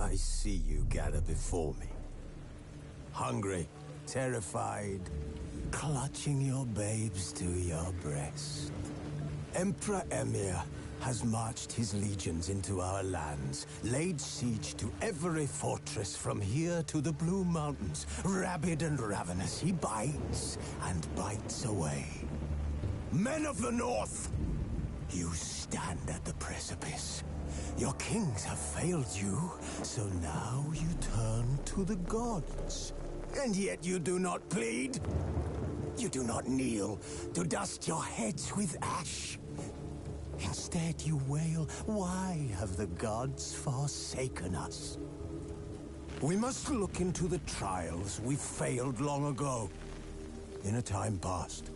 I see you gather before me. Hungry, terrified, clutching your babes to your breast. Emperor Emir has marched his legions into our lands, laid siege to every fortress from here to the Blue Mountains. Rabid and ravenous, he bites and bites away. Men of the North, you stand at the precipice. Your kings have failed you, so now you turn to the gods. And yet you do not plead. You do not kneel to dust your heads with ash. Instead you wail, why have the gods forsaken us? We must look into the trials we failed long ago. In a time past,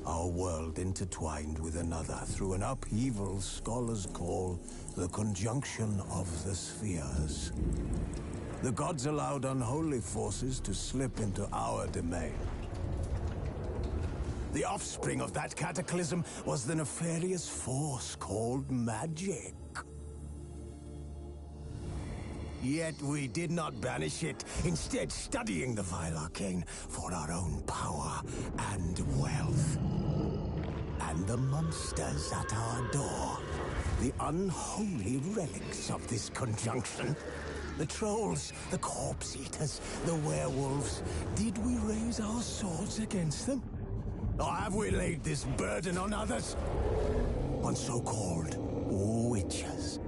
our world intertwined with another through an upheaval scholars call the conjunction of the spheres. The gods allowed unholy forces to slip into our domain. The offspring of that cataclysm was the nefarious force called magic. Yet we did not banish it, instead studying the vile arcane for our own power and wealth. And the monsters at our door, the unholy relics of this conjunction. The trolls, the corpse eaters, the werewolves. Did we raise our swords against them? Or have we laid this burden on others? On so-called witches.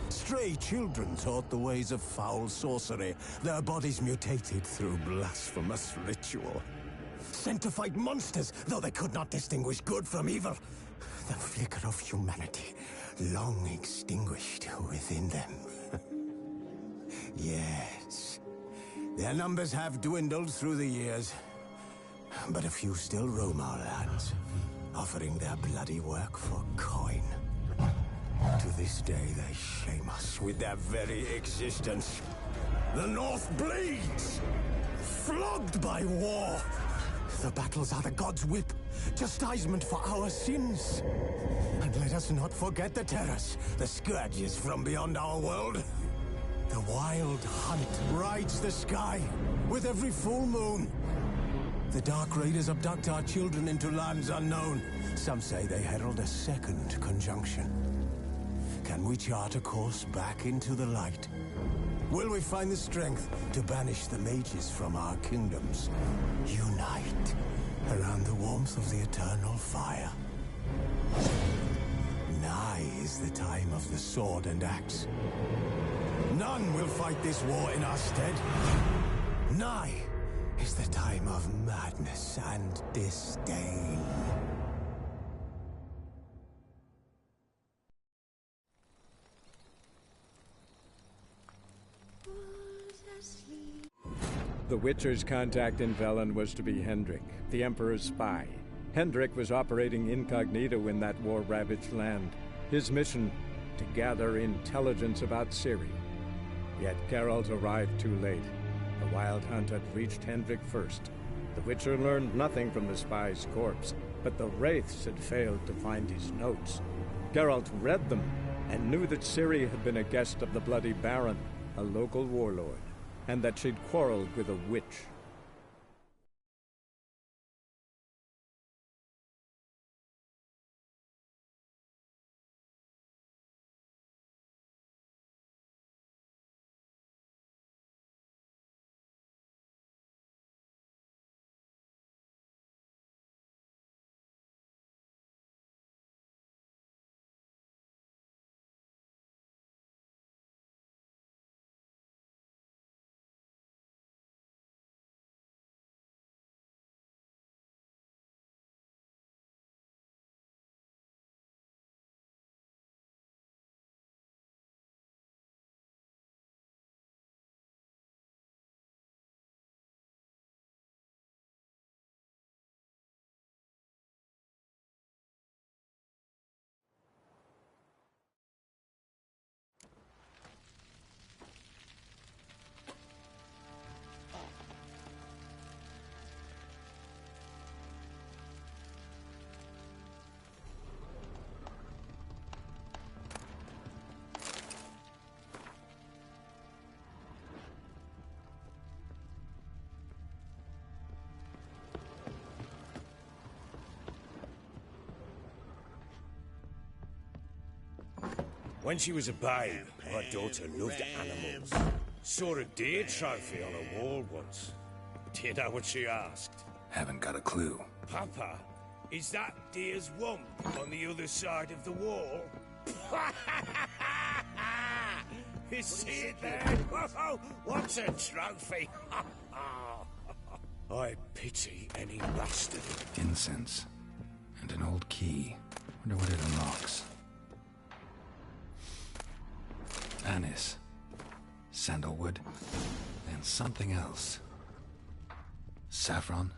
Stray children taught the ways of foul sorcery, their bodies mutated through blasphemous ritual. Sent to fight monsters, though they could not distinguish good from evil. The flicker of humanity, long extinguished within them. Yes, their numbers have dwindled through the years. But a few still roam our lands, offering their bloody work for coin. To this day, they shame us with their very existence. The North bleeds, flogged by war. The battles are the gods' whip, chastisement for our sins. And let us not forget the terrors, the scourges from beyond our world. The wild hunt rides the sky with every full moon. The Dark Raiders abduct our children into lands unknown. Some say they herald a second conjunction. Can we chart a course back into the light? Will we find the strength to banish the mages from our kingdoms? Unite around the warmth of the eternal fire. Nigh is the time of the sword and axe. None will fight this war in our stead. Nigh is the time of madness and disdain. The Witcher's contact in Velen was to be Hendrik, the Emperor's spy. Hendrik was operating incognito in that war-ravaged land. His mission, to gather intelligence about Ciri. Yet Geralt arrived too late. The Wild Hunt had reached Hendrik first. The Witcher learned nothing from the spy's corpse, but the Wraiths had failed to find his notes. Geralt read them, and knew that Ciri had been a guest of the Bloody Baron, a local warlord, and that she'd quarreled with a witch. When she was a babe, my daughter loved animals. Saw a deer trophy on a wall once. Do you know what she asked? Haven't got a clue. Papa, is that deer's wump on the other side of the wall? You see it there? Whoa, what's a trophy? I pity any bastard. Incense. And an old key. Wonder what it unlocks. Anise. Sandalwood. And something else. Saffron.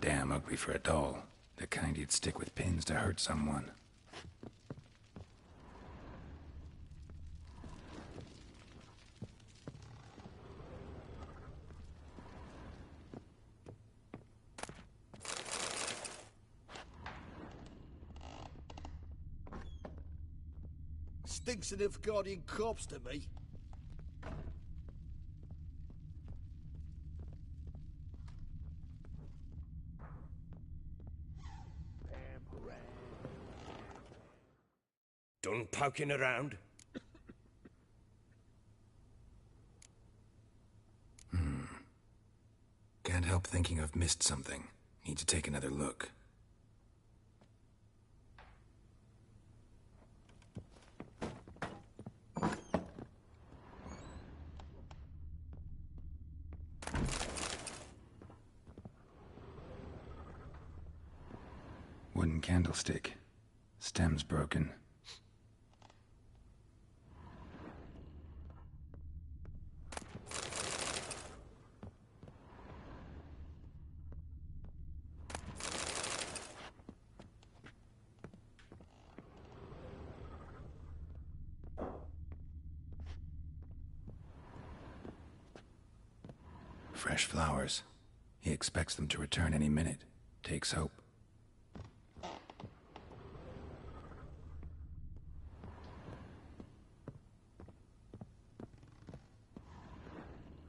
Damn ugly for a doll. The kind you'd stick with pins to hurt someone. Stinks of Nilfgaardian corpse to me. Done poking around? Can't help thinking I've missed something. Need to take another look. Wooden candlestick. Stem's broken. Fresh flowers. He expects them to return any minute. Takes hope.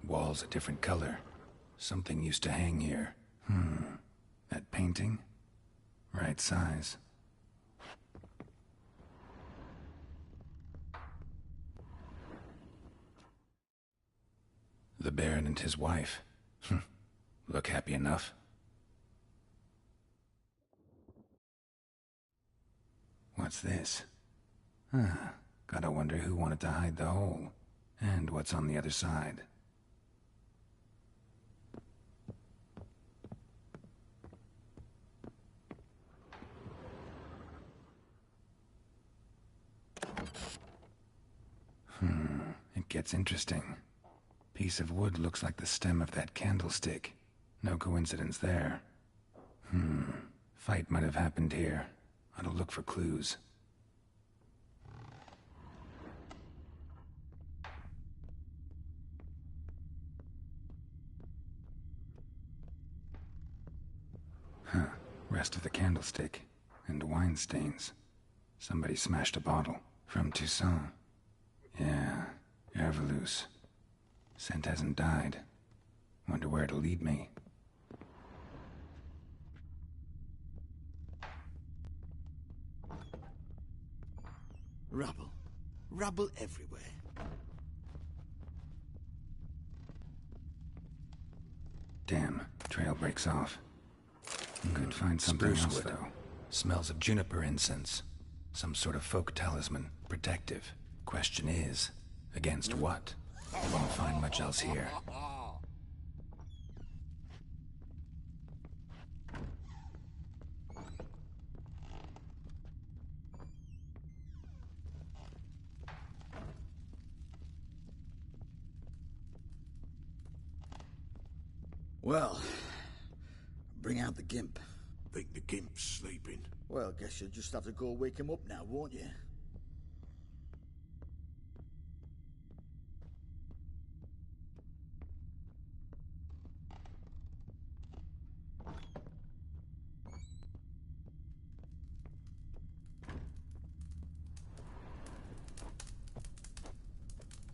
Walls a different color. Something used to hang here. That painting? Right size. The Baron and his wife. Look happy enough. What's this? Gotta wonder who wanted to hide the hole. And what's on the other side. It gets interesting. Piece of wood looks like the stem of that candlestick. No coincidence there. Fight might have happened here. Ought to look for clues. Rest of the candlestick. And wine stains. Somebody smashed a bottle. From Toussaint. Yeah, Erveloos. Scent hasn't died. Wonder where it'll lead me. Rubble. Rubble everywhere. Damn, trail breaks off. Could find something else, though. Smells of juniper incense. Some sort of folk talisman. Protective. Question is, against what? Won't find much else here. Well, bring out the gimp. Think the gimp's sleeping? Well, guess you'll just have to go wake him up now, won't you?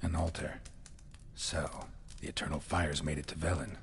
An altar. So, the eternal fires made it to Velen.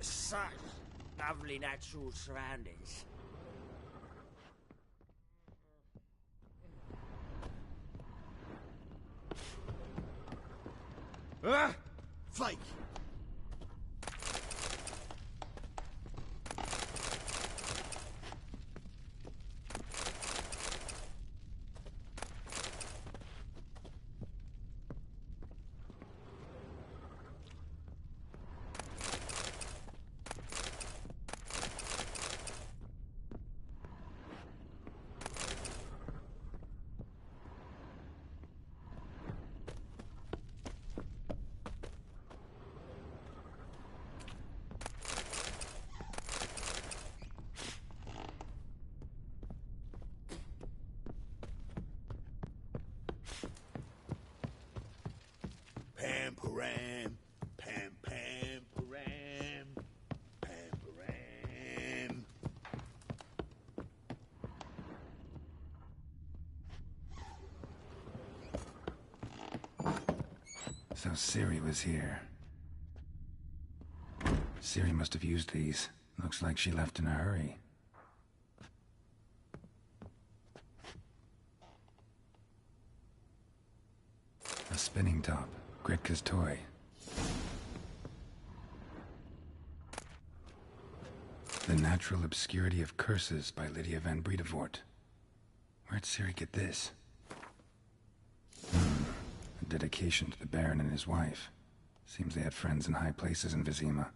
Such lovely natural surroundings. Ah! Fake! Pam-param, pam-pam-param, pam-param. So Ciri was here. Ciri must have used these. Looks like she left in a hurry. A spinning top. Gretka's toy. The Natural Obscurity of Curses by Lydia van Bredevoort. Where'd Ciri get this? A dedication to the Baron and his wife. Seems they had friends in high places in Vizima.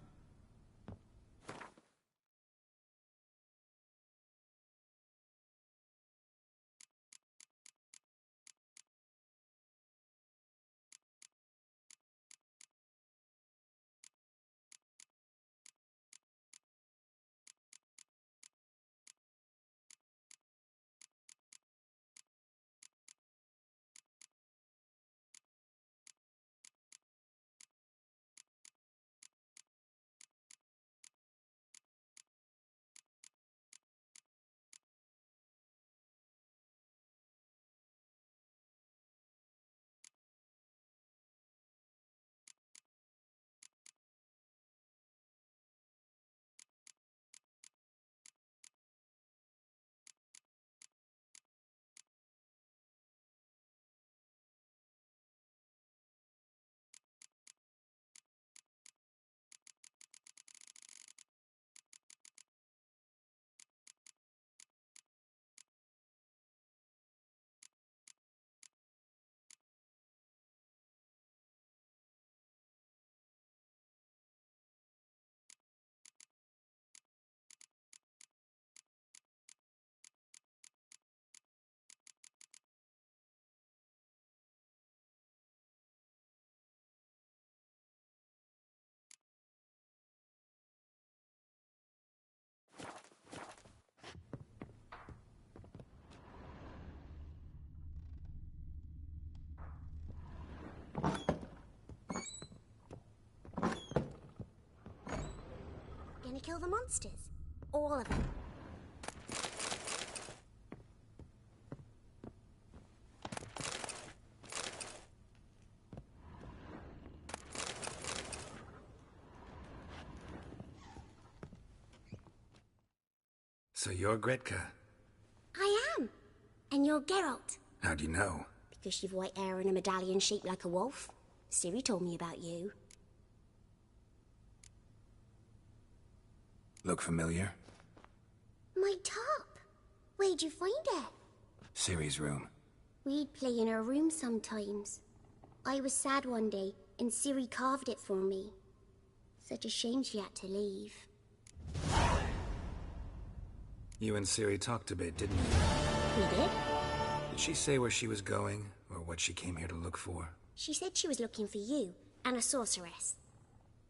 Gonna kill the monsters? All of them. So you're Gretka? I am. And you're Geralt. How do you know? Because you've white hair and a medallion shaped like a wolf. Ciri told me about you. Look familiar? My top. Where'd you find it? Ciri's room. We'd play in her room sometimes. I was sad one day, and Siri carved it for me. Such a shame she had to leave. You and Siri talked a bit, didn't you? We did? Did she say where she was going, or what she came here to look for? She said she was looking for you, and a sorceress.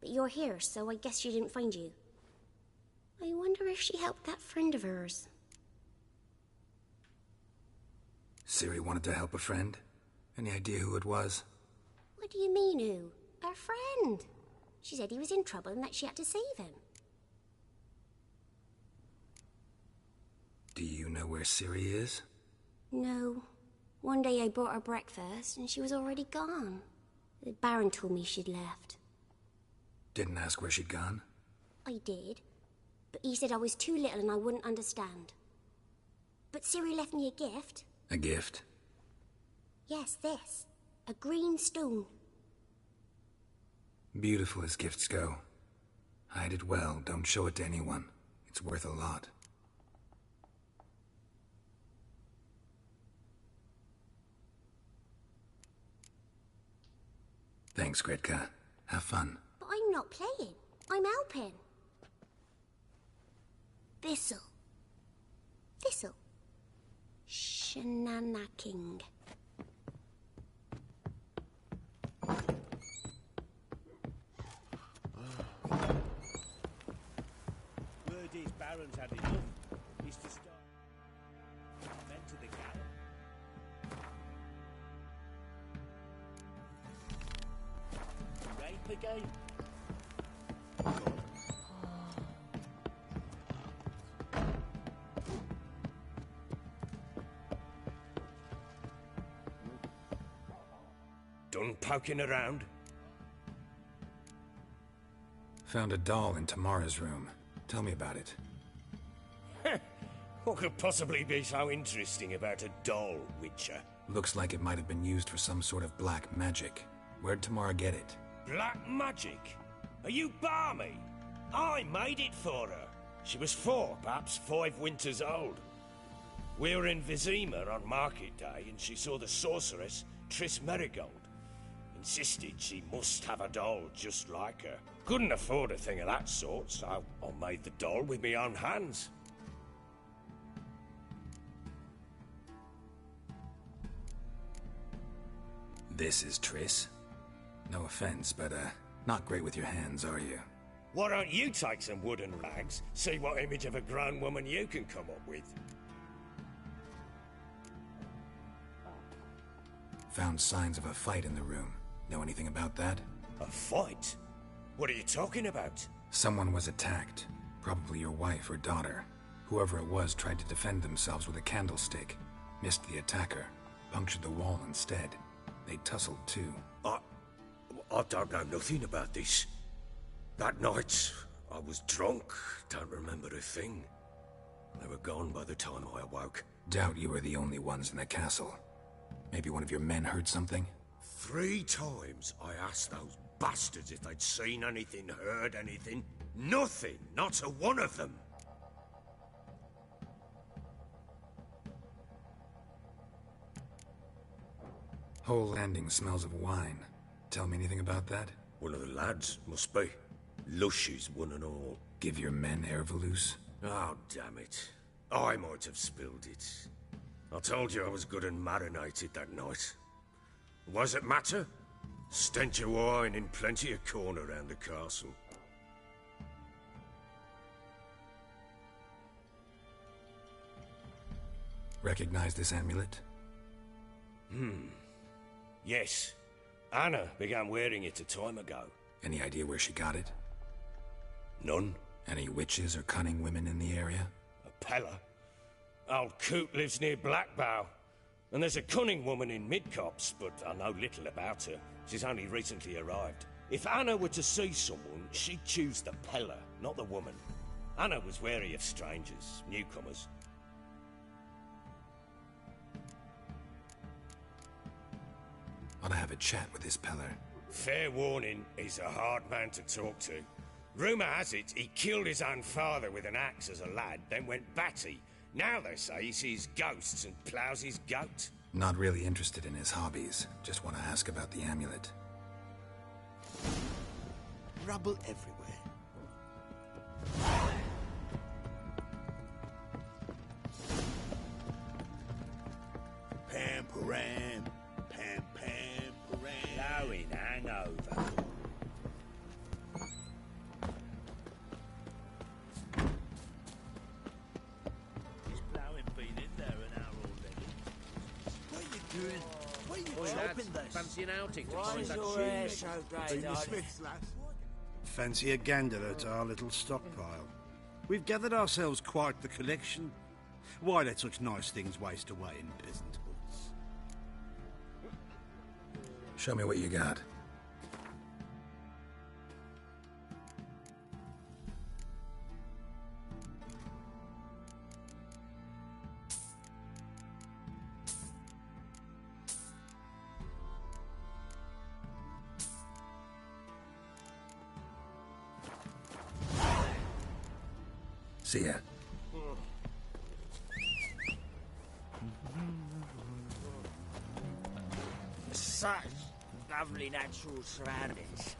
But you're here, so I guess she didn't find you. I wonder if she helped that friend of hers. Siri wanted to help a friend? Any idea who it was? What do you mean, who? Our friend. She said he was in trouble and that she had to save him. Do you know where Siri is? No. One day I brought her breakfast and she was already gone. The Baron told me she'd left. Didn't ask where she'd gone? I did. But he said I was too little and I wouldn't understand. But Siri left me a gift. A gift? Yes, this. A green stone. Beautiful as gifts go. Hide it well, don't show it to anyone. It's worth a lot. Thanks, Gretka. Have fun. But I'm not playing. I'm helping. Thistle. Thistle. Shenanaking. Word is Baron's had enough. He's to start men to the gallows. Rape again? Done poking around? Found a doll in Tamara's room. Tell me about it. What could possibly be so interesting about a doll, Witcher? Looks like it might have been used for some sort of black magic. Where'd Tamara get it? Black magic? Are you balmy? I made it for her. She was 4, perhaps 5 winters old. We were in Vizima on market day and she saw the sorceress, Triss Merigold. Insisted she must have a doll just like her. Couldn't afford a thing of that sort, so I made the doll with my own hands. This is Triss. No offense, but, not great with your hands, are you? Why don't you take some wooden rags, see what image of a grown woman you can come up with? Found signs of a fight in the room. Know anything about that? A fight? What are you talking about? Someone was attacked. Probably your wife or daughter. Whoever it was tried to defend themselves with a candlestick. Missed the attacker. Punctured the wall instead. They tussled too. I don't know nothing about this. That night, I was drunk. Don't remember a thing. They were gone by the time I awoke. Doubt you were the only ones in the castle. Maybe one of your men heard something? 3 times I asked those bastards if they'd seen anything, heard anything. Nothing, not a one of them. Whole landing smells of wine. Tell me anything about that? One of the lads, must be. Lushes, one and all. Give your men Ervalus? Oh, damn it. I might have spilled it. I told you I was good and marinated that night. What does it matter? Stench of wine in plenty of corn around the castle. Recognize this amulet? Yes. Anna began wearing it a time ago. Any idea where she got it? None. Any witches or cunning women in the area? A Pella. Old Coot lives near Blackbow. And there's a cunning woman in Midcopse, but I know little about her. She's only recently arrived. If Anna were to see someone, she'd choose the Pella, not the woman. Anna was wary of strangers, newcomers. Ought to have a chat with this Peller. Fair warning, he's a hard man to talk to. Rumour has it he killed his own father with an axe as a lad, then went batty. Now they say he sees ghosts and ploughs his goat. Not really interested in his hobbies. Just want to ask about the amulet. Trouble everywhere. Pam-param, pam-pam-param. Blowing hangover. This blowing been in there an hour already. What are you doing? What are you Boy, chopping lads, this? fancy an outing to Why find is that your shoe hair leg? so grey, Been the darling? Smiths, lads. Fancy a gander at our little stockpile. We've gathered ourselves quite the collection. Why let such nice things waste away in peasant hoods? Show me what you got. See ya. Such lovely natural surroundings.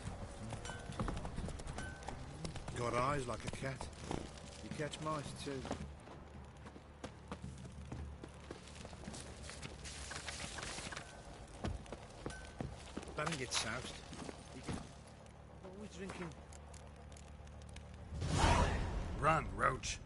Got eyes like a cat. You catch mice too. Better get soused. What are we drinking? Run, Roach.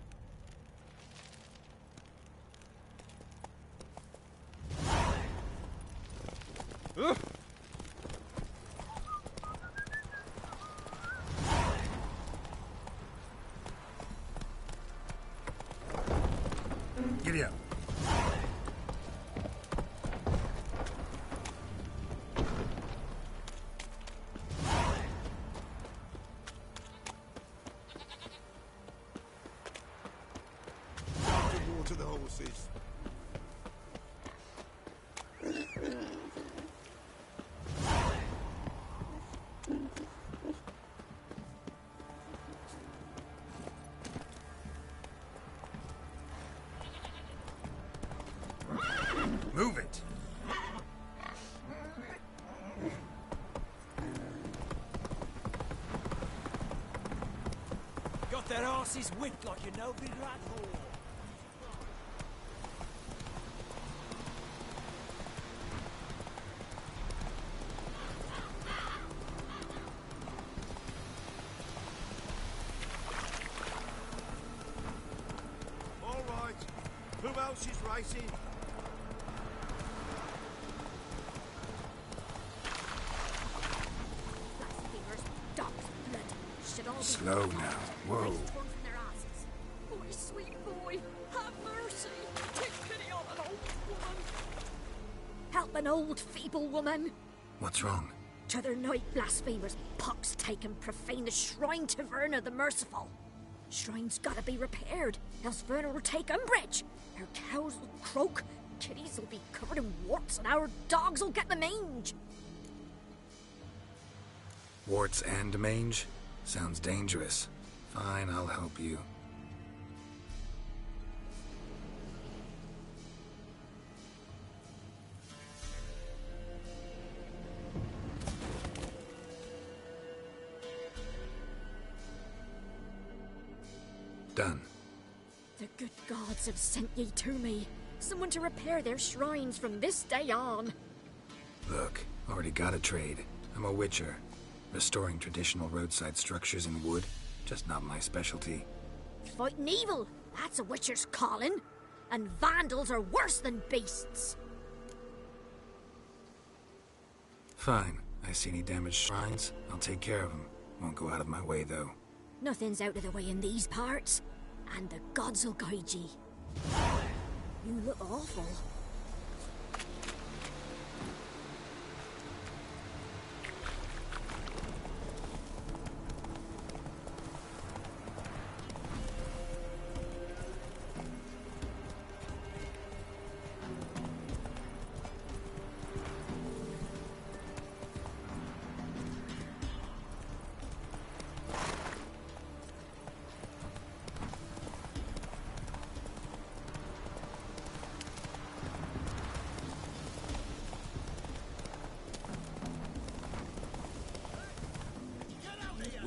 Giddy up. Time to water the horses. Move it. Got their asses whipped like a no big rat hole. All right. Who else is racing? Blasphemers, dogs, blood, should all be Slow now. Whoa. torn from their asses. Boy, sweet boy, have mercy. Take pity on an old woman. Help an old feeble woman. What's wrong? T'other night blasphemers pox take and profane the shrine to Verna the Merciful. Shrine's gotta be repaired, else Verna will take umbrage. Our cows will croak, kitties will be covered in warts, and our dogs will get the mange. Warts and mange? Sounds dangerous. Fine, I'll help you. Done. The good gods have sent ye to me. Someone to repair their shrines from this day on. Look, already got a trade. I'm a witcher. Restoring traditional roadside structures in wood, just not my specialty. Fighting evil, that's a witcher's calling. And vandals are worse than beasts. Fine. I see any damaged shrines, I'll take care of them. Won't go out of my way, though. Nothing's out of the way in these parts. And the gods will guide ye. You look awful.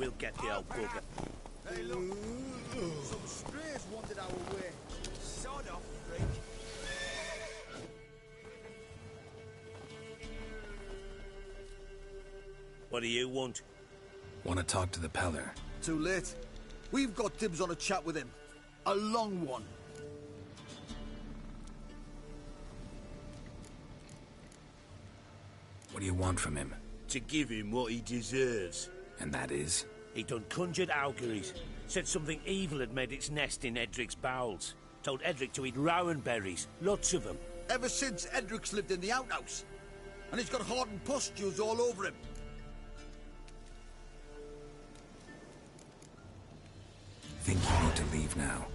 we'll get the old bugger. Hey, look. Some strays wanted our way. Sod off, freak. What do you want? Want to talk to the Peller. Too late. We've got dibs on a chat with him. A long one. What do you want from him? To give him what he deserves. And that is? He done conjured auguries. Said something evil had made its nest in Edric's bowels. Told Edric to eat rowan berries. Lots of them. Ever since Edric's lived in the outhouse. And he's got hardened pustules all over him. Think you need to leave now.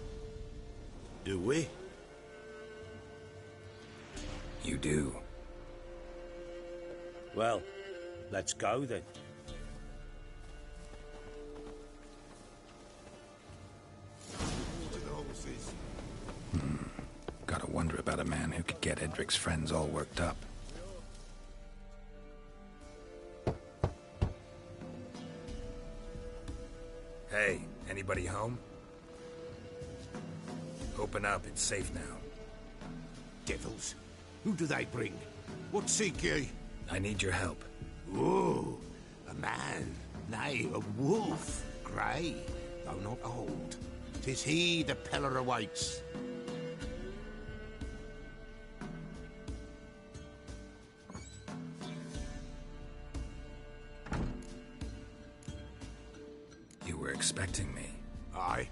Do we? You do. Well, let's go then. Gotta wonder about a man who could get Edric's friends all worked up. Hey, anybody home? Open up, it's safe now. Devils. Who do they bring? What seek ye? I need your help. Oh, a man. Nay, a wolf. Grey, though not old. 'Tis he the Peller awaits. You were expecting me. Aye,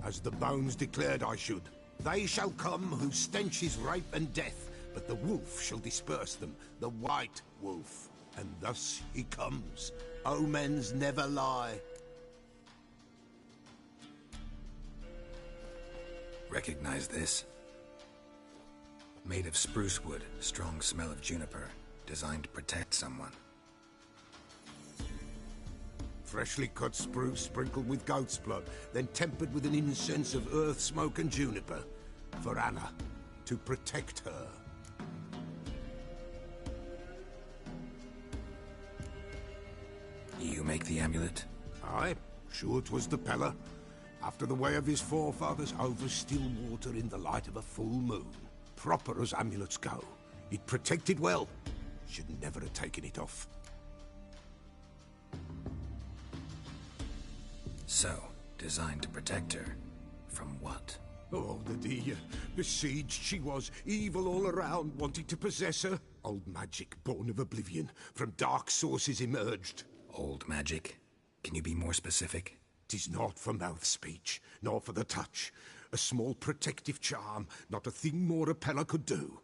as the bones declared I should. They shall come whose stench is rape and death, but the wolf shall disperse them, the white wolf. And thus he comes. Omens never lie. Recognize this? Made of spruce wood, strong smell of juniper, designed to protect someone. Freshly cut spruce sprinkled with goat's blood, then tempered with an incense of earth, smoke and juniper. For Anna, to protect her. You make the amulet? Aye, sure 'twas the Peller. After the way of his forefathers, over still water in the light of a full moon. Proper as amulets go. It protected well. Should never have taken it off. So, designed to protect her. From what? Oh, the besieged she was, evil all around, wanted to possess her. Old magic, born of oblivion, from dark sources emerged. Old magic? Can you be more specific? 'Tis not for mouth speech, nor for the touch. A small protective charm, not a thing more a Peller could do.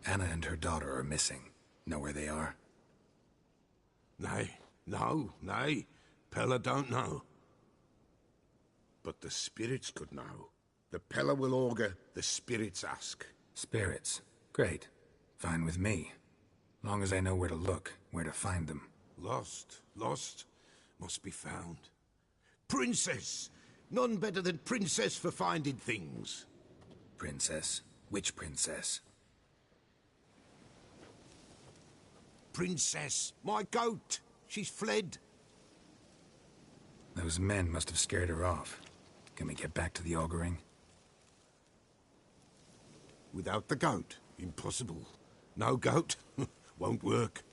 Anna and her daughter are missing. Know where they are? Nay, nay. Peller don't know. But the spirits could know. The Peller will augur, the spirits ask. Spirits? Great. Fine with me. Long as I know where to look, where to find them. Lost, must be found. Princess! None better than Princess for finding things. Princess? Which princess? Princess, my goat! She's fled. Those men must have scared her off. Can we get back to the auguring? Without the goat, impossible. No goat, won't work.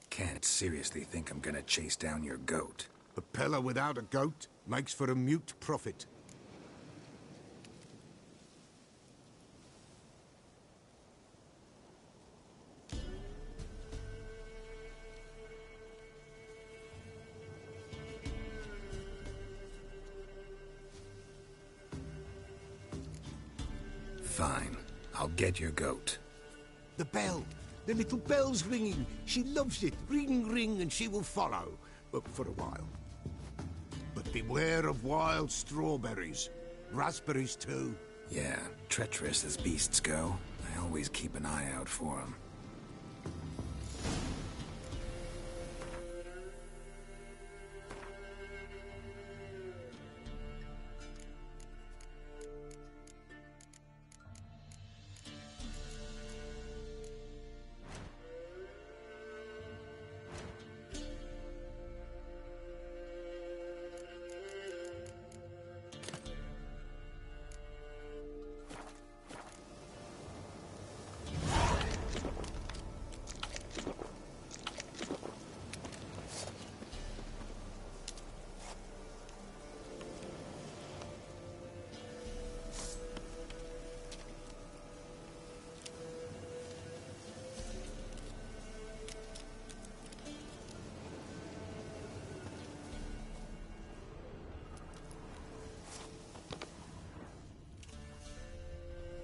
Can't seriously think I'm gonna chase down your goat. A Peller without a goat makes for a mute prophet. Fine. I'll get your goat. The bell! The little bell's ringing. She loves it. Ring, ring, and she will follow. But for a while. But beware of wild strawberries. Raspberries, too. Yeah, treacherous as beasts go. I always keep an eye out for them.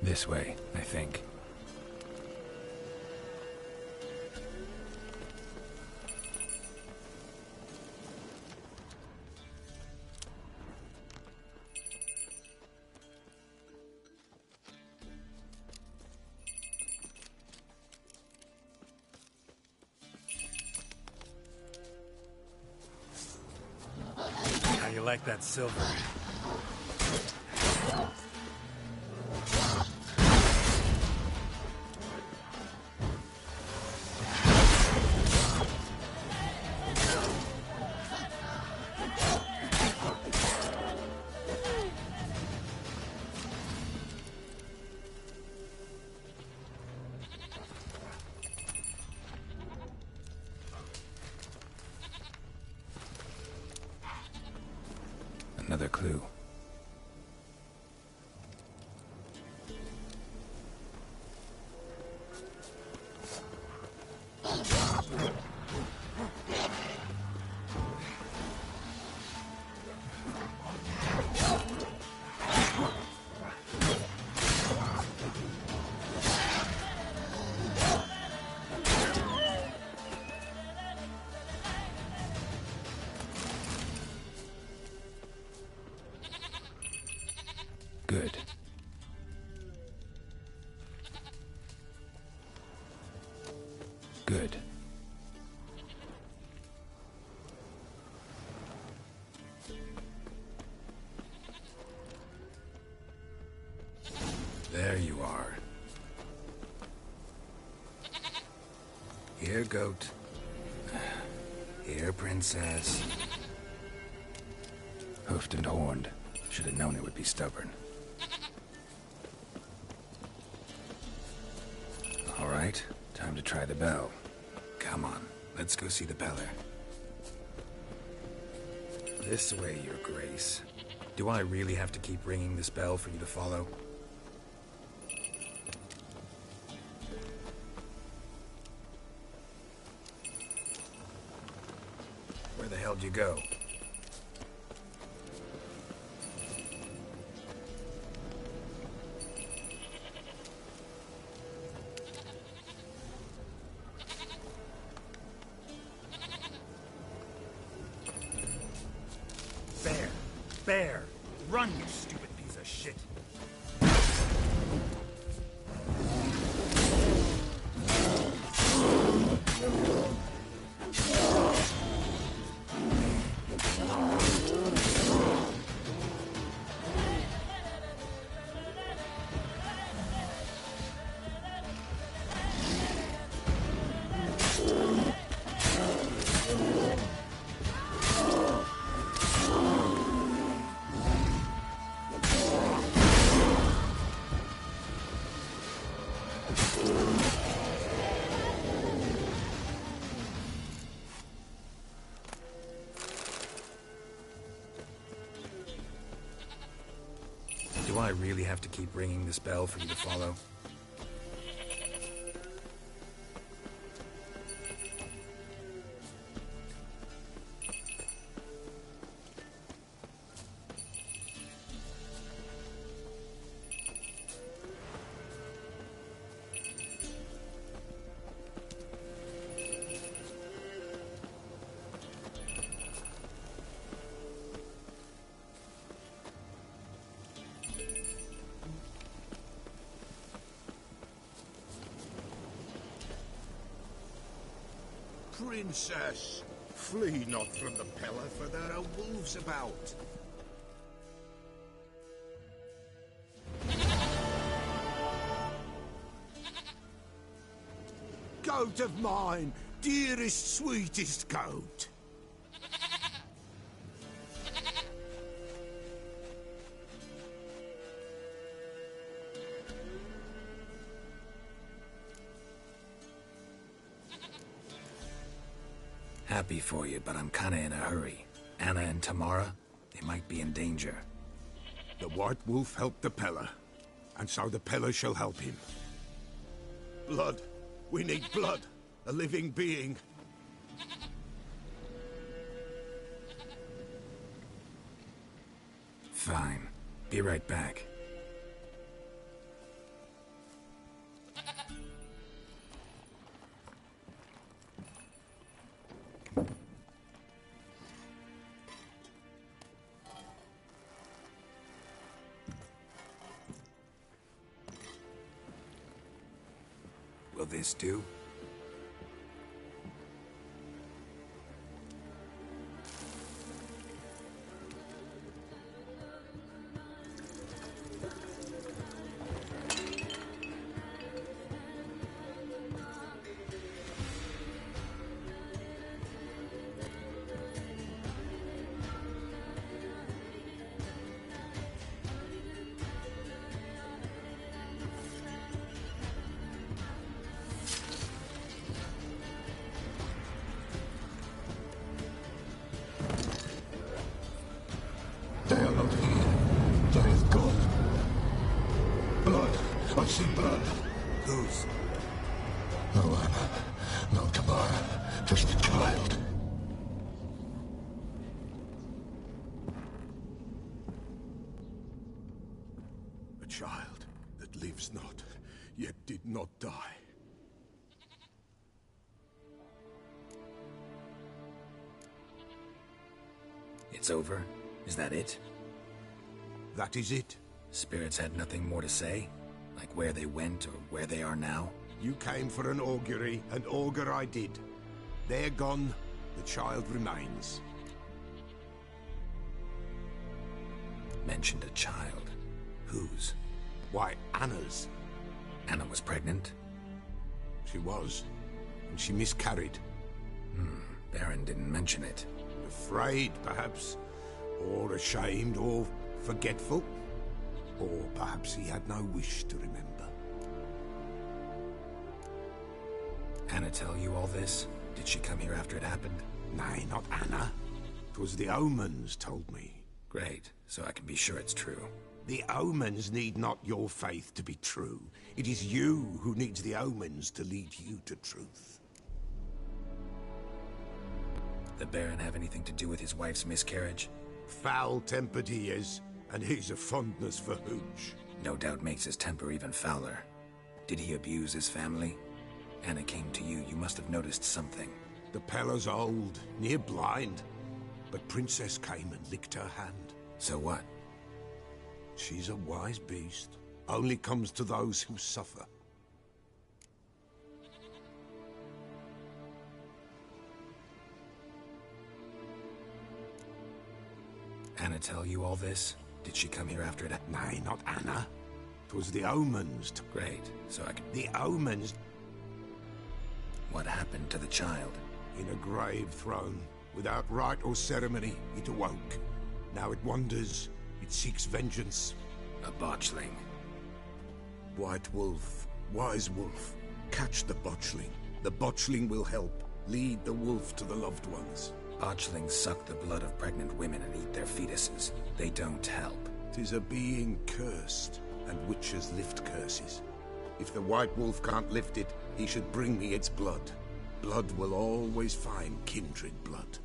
This way, I think. How you like that silver? Another clue. Good. Good. There you are. Here, goat. Here, princess. Hoofed and horned. Should have known it would be stubborn. All right, time to try the bell. Come on, let's go see the beller. This way, Your Grace. Do I really have to keep ringing this bell for you to follow? Where the hell did you go? Bear! Run, you stupid piece of shit! Do I really have to keep ringing this bell for you to follow? Princess, flee not from the pillar, for there are wolves about. Goat of mine, dearest, sweetest goat. Happy for you, but I'm kinda in a hurry. Anna and Tamara, they might be in danger. The White Wolf helped the Peller, and so the Peller shall help him. Blood. We need blood. A living being. Fine. Be right back. of this do? They are not here. They have gone. Blood. I see blood. Whose? No Anna. No Tamara. Just the child. A child that lives not, yet did not die. It's over? Is that it? That is it. Spirits had nothing more to say? Like where they went or where they are now? You came for an augury, and augur I did. They're gone, the child remains. Mentioned a child. Whose? Why, Anna's. Anna was pregnant? She was, and she miscarried. Baron didn't mention it. Afraid, perhaps, or ashamed, or forgetful. Or perhaps he had no wish to remember. Anna tell you all this? Did she come here after it happened? Nay, not Anna. 'Twas the omens told me. Great, so I can be sure it's true. The omens need not your faith to be true. It is you who needs the omens to lead you to truth. The Baron have anything to do with his wife's miscarriage? Foul-tempered he is, and he's a fondness for hooch. No doubt makes his temper even fouler. Did he abuse his family? Anna came to you, you must have noticed something. The Pella's old, near blind, but Princess came and licked her hand. So what? She's a wise beast. Only comes to those who suffer. Anna tell you all this? Did she come here after it? Nay, not Anna. 'Twas the omens. Great, so I can... The omens. What happened to the child? In a grave thrown. Without rite or ceremony, it awoke. Now it wanders. It seeks vengeance. A botchling. White wolf, wise wolf. Catch the botchling. The botchling will help. Lead the wolf to the loved ones. Botchlings suck the blood of pregnant women and eat their fetuses. They don't help. 'Tis a being cursed, and witches lift curses. If the white wolf can't lift it, he should bring me its blood. Blood will always find kindred blood.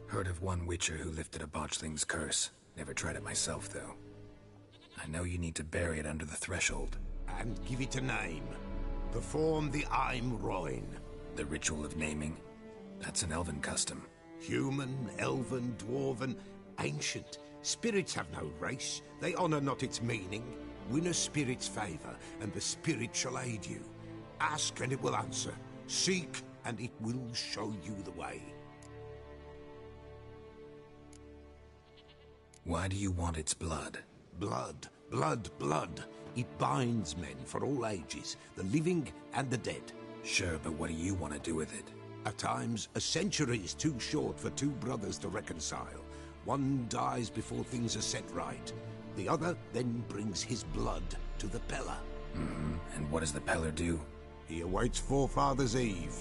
Heard of one witcher who lifted a botchling's curse. Never tried it myself, though. I know you need to bury it under the threshold. And give it a name. Perform the Aim Roin. The ritual of naming? That's an elven custom. Human, elven, dwarven, ancient. Spirits have no race. They honor not its meaning. Win a spirit's favor, and the spirit shall aid you. Ask, and it will answer. Seek, and it will show you the way. Why do you want its blood? Blood, blood, blood. It binds men for all ages, the living and the dead. Sure, but what do you want to do with it? At times, a century is too short for two brothers to reconcile. One dies before things are set right. The other then brings his blood to the Pella. And what does the Peller do? He awaits Forefather's Eve.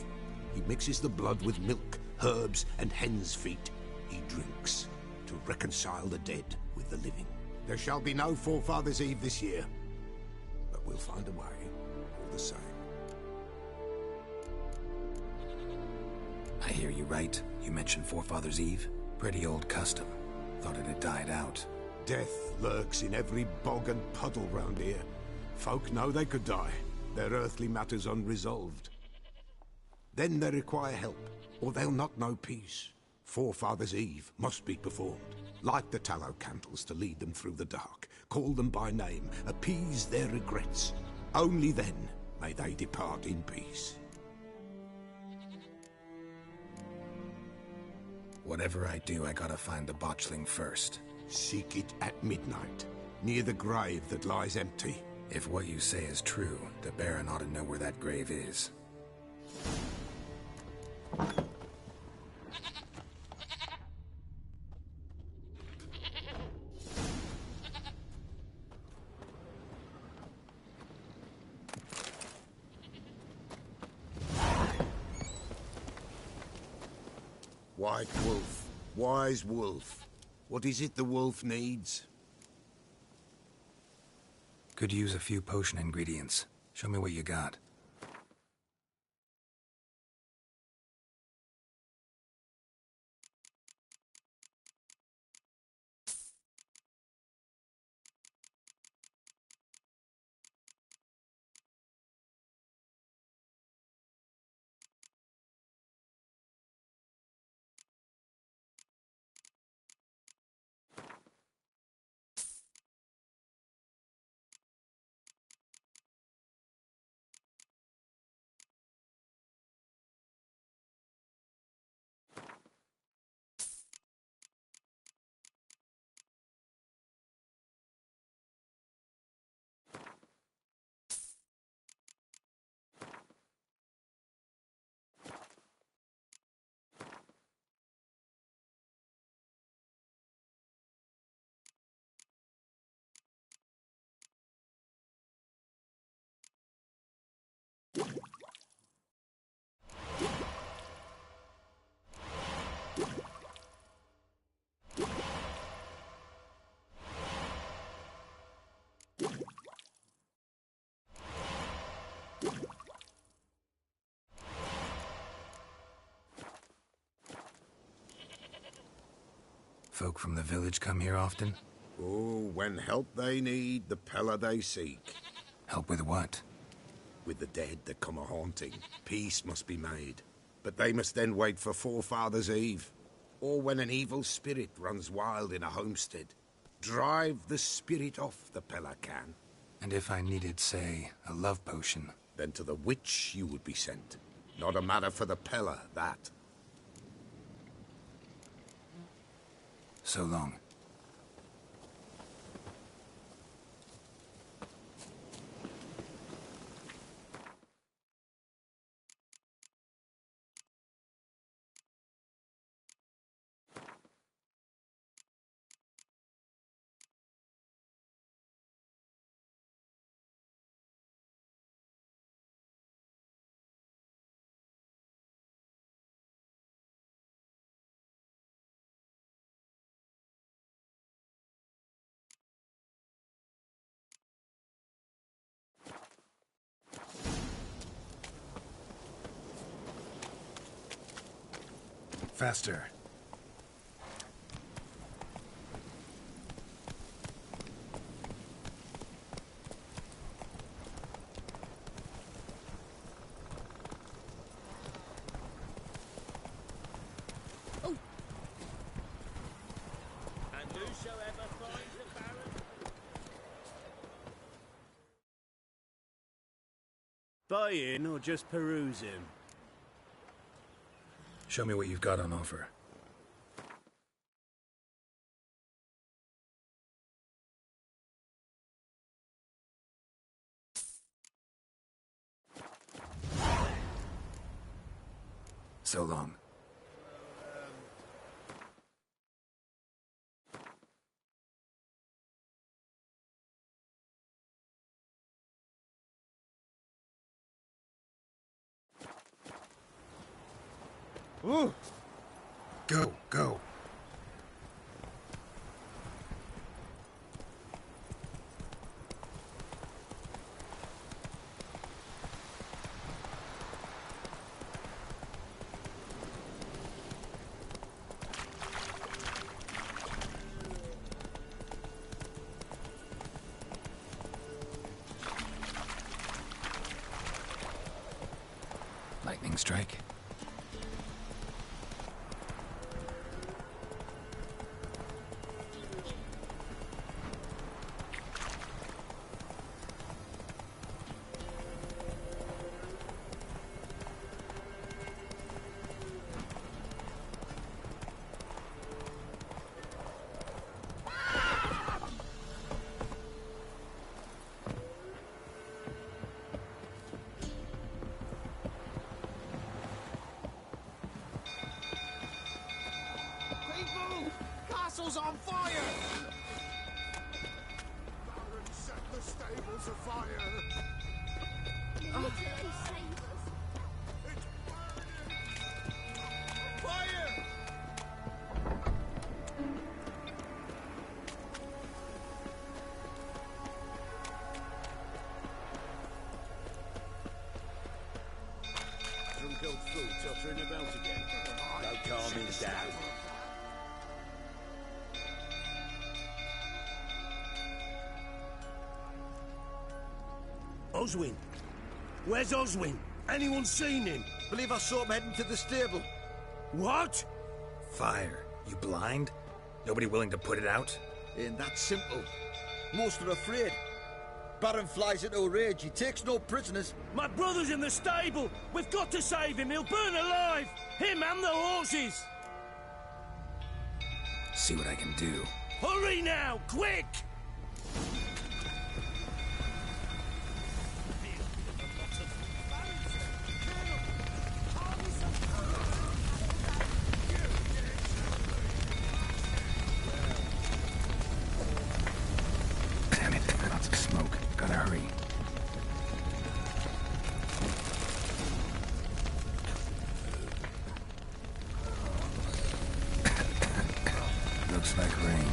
He mixes the blood with milk, herbs, and hen's feet. He drinks to reconcile the dead with the living. There shall be no Forefather's Eve this year, but we'll find a way, all the same. I hear you right. You mentioned Forefather's Eve? Pretty old custom. Thought it had died out. Death lurks in every bog and puddle round here. Folk know they could die, their earthly matters unresolved. Then they require help, or they'll not know peace. Forefather's Eve must be performed. Light the tallow candles to lead them through the dark. Call them by name. Appease their regrets. Only then may they depart in peace. Whatever I do, I gotta find the botchling first. Seek it at midnight, near the grave that lies empty. If what you say is true, the Baron ought to know where that grave is. White wolf, wise wolf. What is it the wolf needs? Could use a few potion ingredients. Show me what you got. Folk from the village come here often? Oh, when help they need, the Pella they seek. Help with what? With the dead that come a-haunting, peace must be made. But they must then wait for Forefathers' Eve, or when an evil spirit runs wild in a homestead. Drive the spirit off, the Pella can. And if I needed, say, a love potion? Then to the witch you would be sent. Not a matter for the Pella, that. So long. Faster. Oh. And whosoever finds the Baron... Buy in or just peruse him? Show me what you've got on offer. So long. Ooh! Go, go. Lightning strike. stable's on fire! Baron set the stables afire! Oh. Fire! Drunk old fool tottering about again. No calming down. Oswin? Where's Oswin? Anyone seen him? Believe I saw him heading to the stable. What? Fire. You blind? Nobody willing to put it out? Ain't that simple. Most are afraid. Baron flies into a rage. He takes no prisoners. My brother's in the stable. We've got to save him. He'll burn alive. Him and the horses. See what I can do. Hurry now, quick! Damn it, lots of smoke. Gotta hurry. Looks like rain.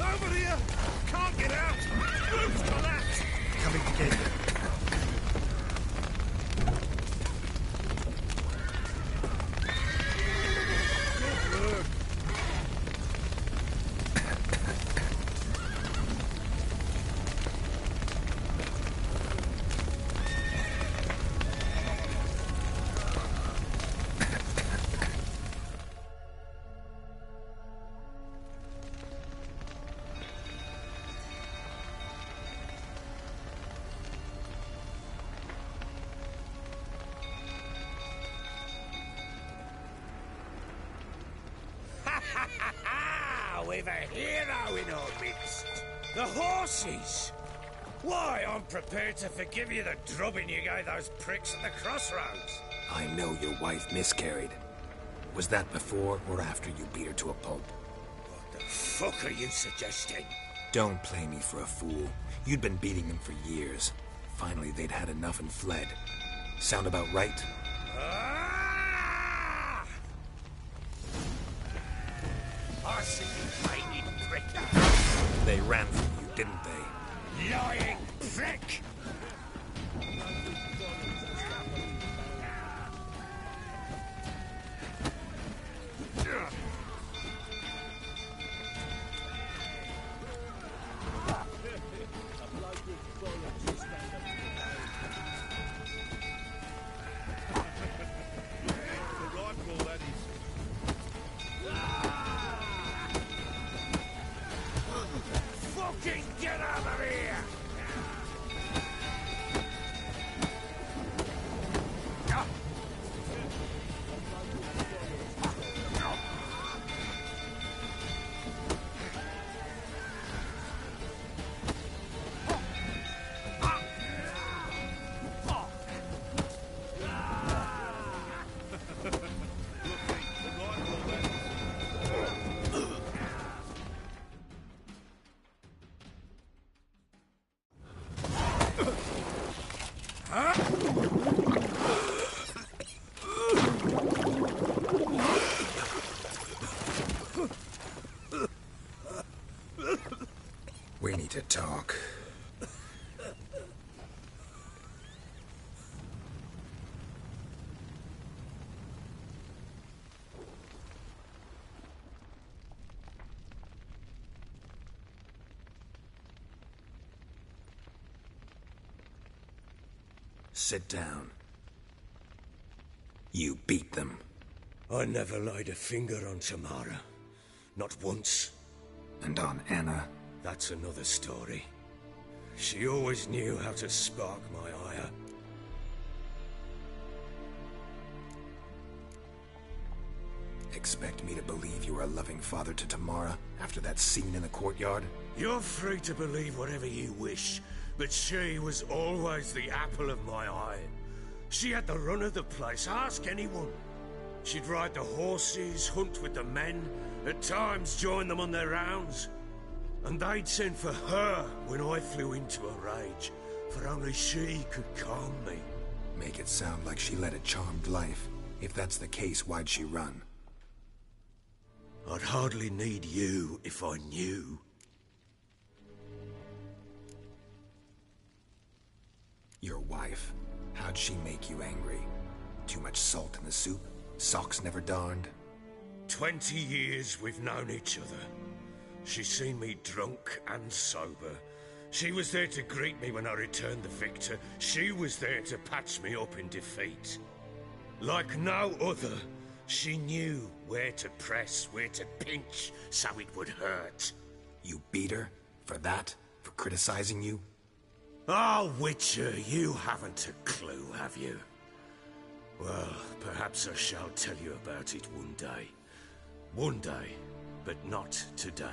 Over here! Can't get out! Roof's collapsed! Coming to get you. We've a hero in our midst. The horses! Why, I'm prepared to forgive you the drubbing you gave those pricks at the crossroads. I know your wife miscarried. Was that before or after you beat her to a pulp? What the fuck are you suggesting? Don't play me for a fool. You'd been beating them for years. Finally, they'd had enough and fled. Sound about right? I see you painted prick. They ran from you, didn't they? Lying prick! Fucking get out of here! We need to talk. Sit down. You beat them. I never laid a finger on Sessmaru. Not once. And on Anna? That's another story. She always knew how to spark my ire. Expect me to believe you are a loving father to Tamara after that scene in the courtyard? You're free to believe whatever you wish, but she was always the apple of my eye. She had the run of the place, ask anyone. She'd ride the horses, hunt with the men, at times join them on their rounds. And they'd send for her when I flew into a rage, for only she could calm me. Make it sound like she led a charmed life. If that's the case, why'd she run? I'd hardly need you if I knew. Your wife. How'd she make you angry? Too much salt in the soup? Socks never darned? 20 years we've known each other. She's seen me drunk and sober. She was there to greet me when I returned the victor. She was there to patch me up in defeat. Like no other, she knew where to press, where to pinch, so it would hurt. You beat her? For that? For criticizing you? Oh, Witcher, you haven't a clue, have you? Well, perhaps I shall tell you about it one day. One day, but not today.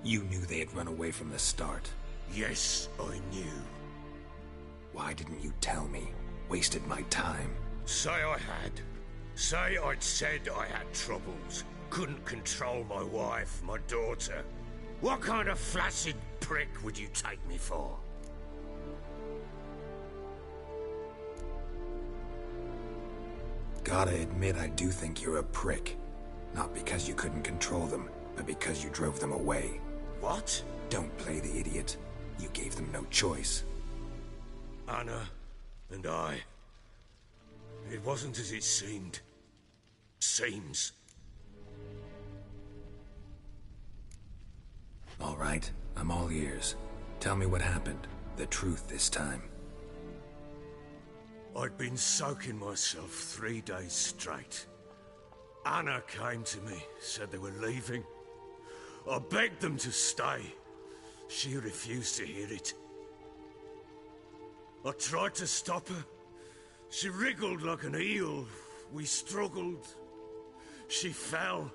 You knew they had run away from the start. Yes, I knew. Why didn't you tell me? Wasted my time. Say I had. Say I'd said I had troubles. Couldn't control my wife, my daughter. What kind of flaccid prick would you take me for? Gotta admit, I do think you're a prick. Not because you couldn't control them, but because you drove them away. What? Don't play the idiot. You gave them no choice. Anna and I... It wasn't as it seemed. Seems. All right, I'm all ears. Tell me what happened. The truth this time. I'd been soaking myself 3 days straight. Anna came to me, said they were leaving. I begged them to stay. She refused to hear it. I tried to stop her. She wriggled like an eel. We struggled. She fell.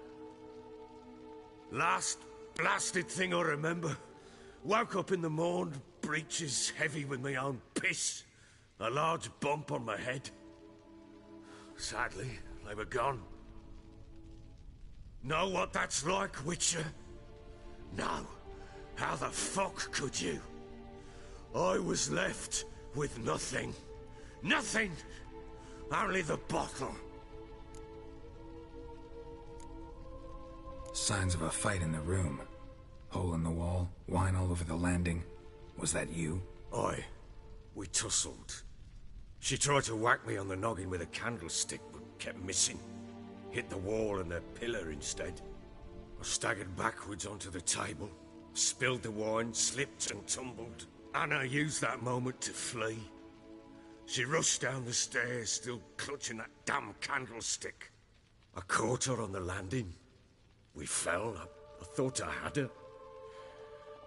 Last blasted thing I remember. Woke up in the morn, breeches heavy with my own piss. A large bump on my head. Sadly, they were gone. Know what that's like, Witcher? No. How the fuck could you? I was left with nothing. Nothing! Only the bottle. Signs of a fight in the room. Hole in the wall, wine all over the landing. Was that you? Aye. We tussled. She tried to whack me on the noggin with a candlestick, but kept missing. Hit the wall and a pillar instead. I staggered backwards onto the table, spilled the wine, slipped and tumbled. Anna used that moment to flee. She rushed down the stairs, still clutching that damn candlestick. I caught her on the landing. We fell. I thought I had her.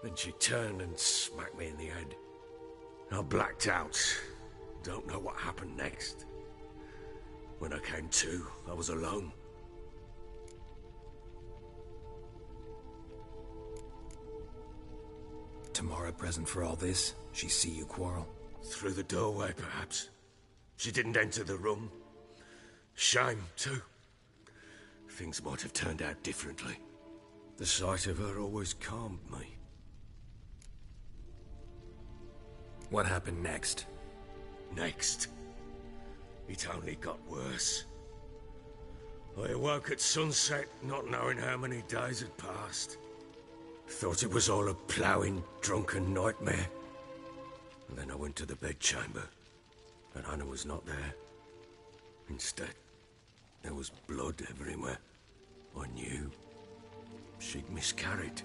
Then she turned and smacked me in the head. I blacked out. Don't know what happened next. When I came to, I was alone. Tamara present for all this? She see you quarrel? Through the doorway, perhaps. She didn't enter the room. Shame, too. Things might have turned out differently. The sight of her always calmed me. What happened next? Next? It only got worse. I awoke at sunset, not knowing how many days had passed. Thought it was all a ploughing, drunken nightmare. And then I went to the bedchamber, and Anna was not there. Instead, there was blood everywhere. I knew she'd miscarried.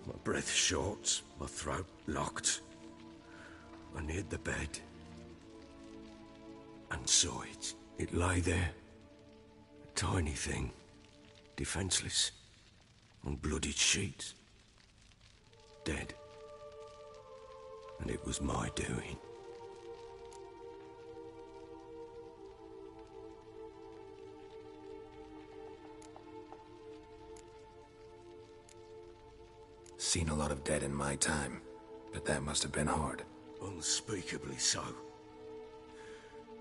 My breath short, my throat locked. I neared the bed and saw it. It lay there, Tiny thing. Defenseless. On bloodied sheets. Dead. And it was my doing. Seen a lot of dead in my time, but that must have been hard. Unspeakably so.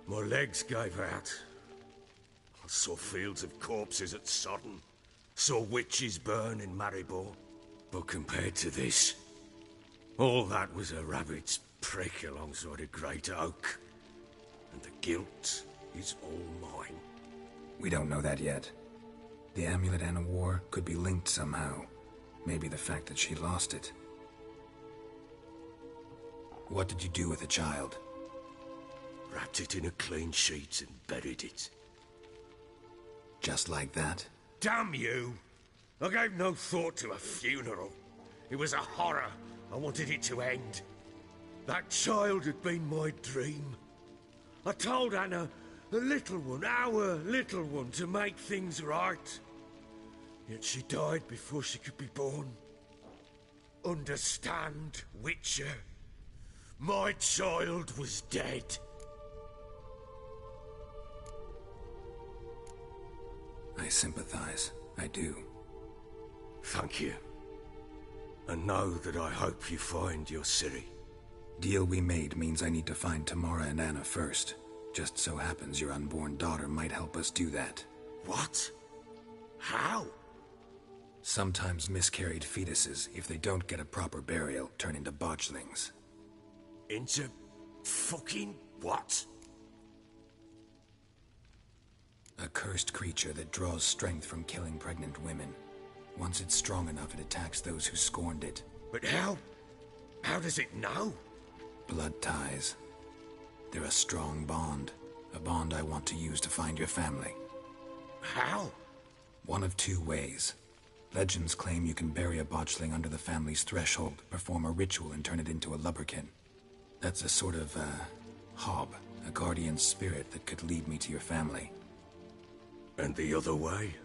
My legs gave out. I saw fields of corpses at Sodden. Saw witches burn in Maribor. But compared to this, all that was a rabbit's prick alongside a great oak. And the guilt is all mine. We don't know that yet. The amulet and a war could be linked somehow. Maybe the fact that she lost it. What did you do with the child? Wrapped it in a clean sheet and buried it. Just like that? Damn you! I gave no thought to a funeral. It was a horror. I wanted it to end. That child had been my dream. I told Anna, the little one, our little one, to make things right. Yet she died before she could be born. Understand, Witcher? My child was dead. I sympathize. I do. Thank you. And know that I hope you find your Ciri. Deal we made means I need to find Tamara and Anna first. Just so happens your unborn daughter might help us do that. What? How? Sometimes miscarried fetuses, if they don't get a proper burial, turn into botchlings. Into fucking what? A cursed creature that draws strength from killing pregnant women. Once it's strong enough, it attacks those who scorned it. But how? How does it know? Blood ties. They're a strong bond. A bond I want to use to find your family. How? One of two ways. Legends claim you can bury a botchling under the family's threshold, perform a ritual, and turn it into a lubberkin. That's a sort of, hob, a guardian spirit that could lead me to your family. And the other way?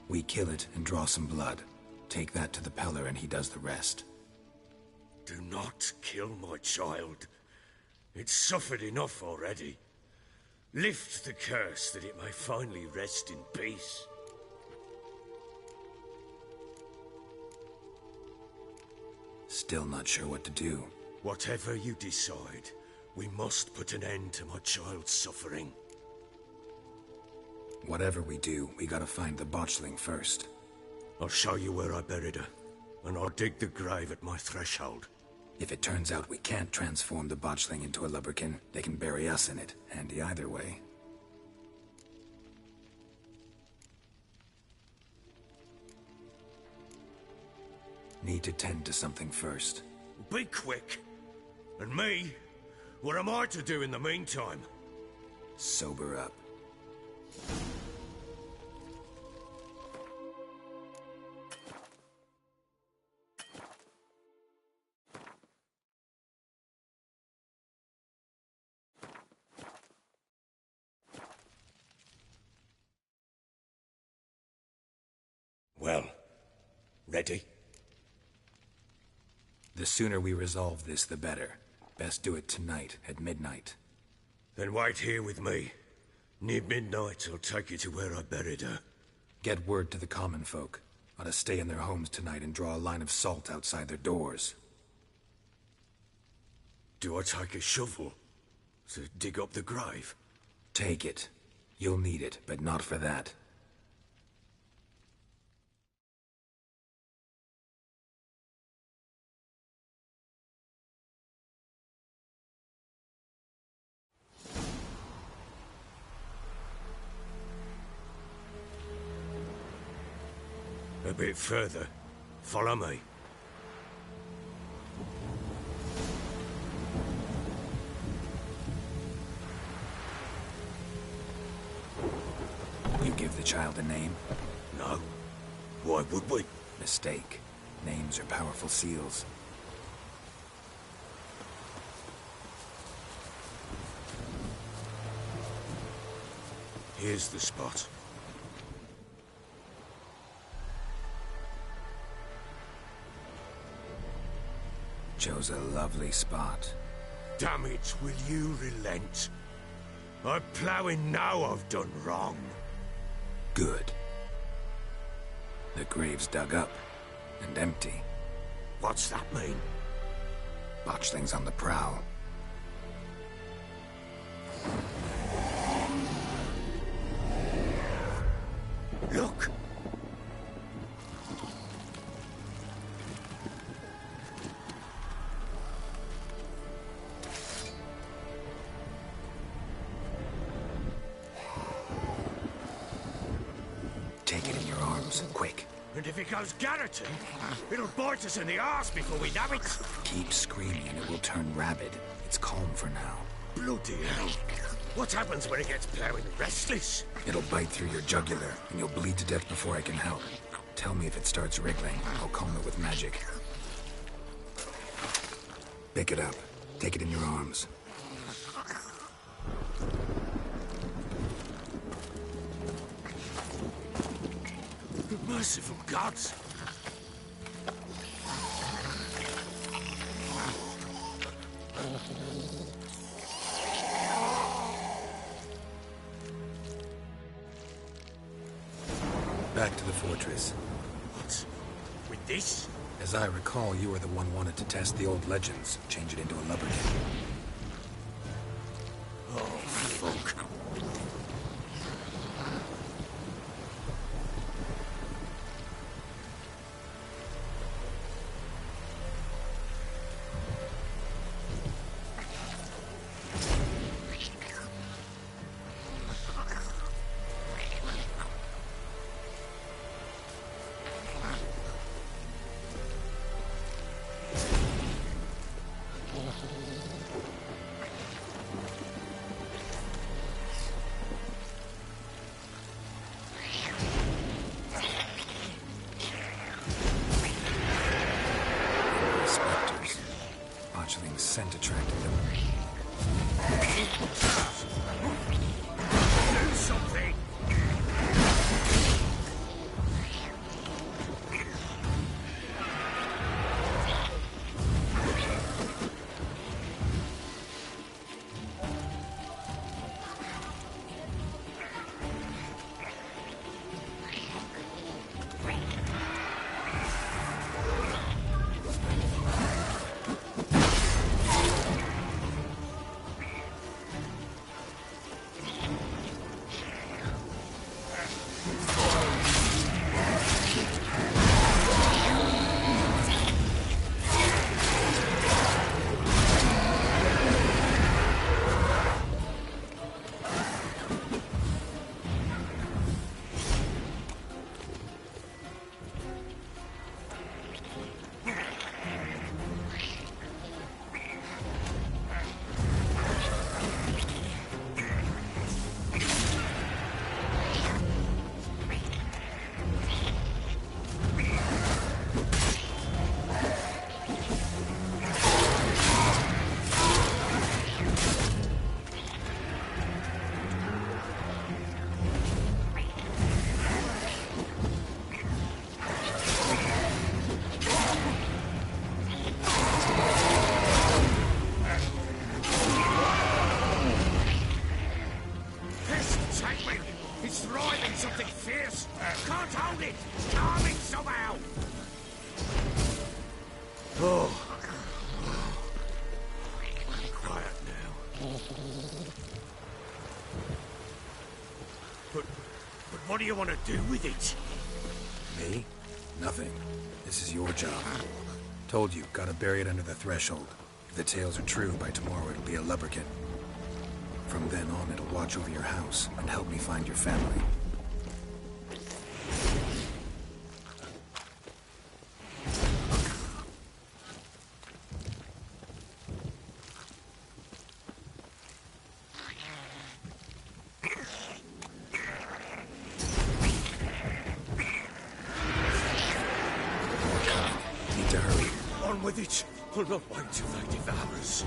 We kill it and draw some blood. Take that to the Peller and he does the rest. Do not kill my child. It's suffered enough already. Lift the curse that it may finally rest in peace. Still not sure what to do. Whatever you decide, we must put an end to my child's suffering. Whatever we do, we gotta find the botchling first. I'll show you where I buried her, and I'll dig the grave at my threshold. If it turns out we can't transform the botchling into a lubberkin, they can bury us in it. Handy either way. Need to tend to something first. Be quick. And me? What am I to do in the meantime? Sober up. Well, ready? The sooner we resolve this, the better. Best do it tonight, at midnight. Then wait here with me. Near midnight, I'll take you to where I buried her. Get word to the common folk. Ought to stay in their homes tonight and draw a line of salt outside their doors. Do I take a shovel to dig up the grave? Take it. You'll need it, but not for that. A bit further. Follow me. You give the child a name? No. Why would we? Mistake. Names are powerful seals. Here's the spot. Chose a lovely spot. Damn it, will you relent? I'm ploughing now I've done wrong. Good. The grave's dug up and empty. What's that mean? Botchling's on the prowl. Look! Take it in your arms, quick. And if it goes Garreton, it'll bite us in the arse before we know it. Keep screaming and it will turn rabid. It's calm for now. Bloody hell. What happens when it gets ploughing restless? It'll bite through your jugular, and you'll bleed to death before I can help. Tell me if it starts wriggling. I'll calm it with magic. Pick it up. Take it in your arms. Merciful gods! Back to the fortress. What? With this? As I recall, you were the one wanted to test the old legends, change it into a lubricant. Oh, fuck. Scent attracted them. Do something! What do you want to do with it? Me? Nothing. This is your job. Told you, gotta bury it under the threshold. If the tales are true, by tomorrow it'll be a lubricant. From then on, it'll watch over your house and help me find your family. With it, I'll not wait till they devour us.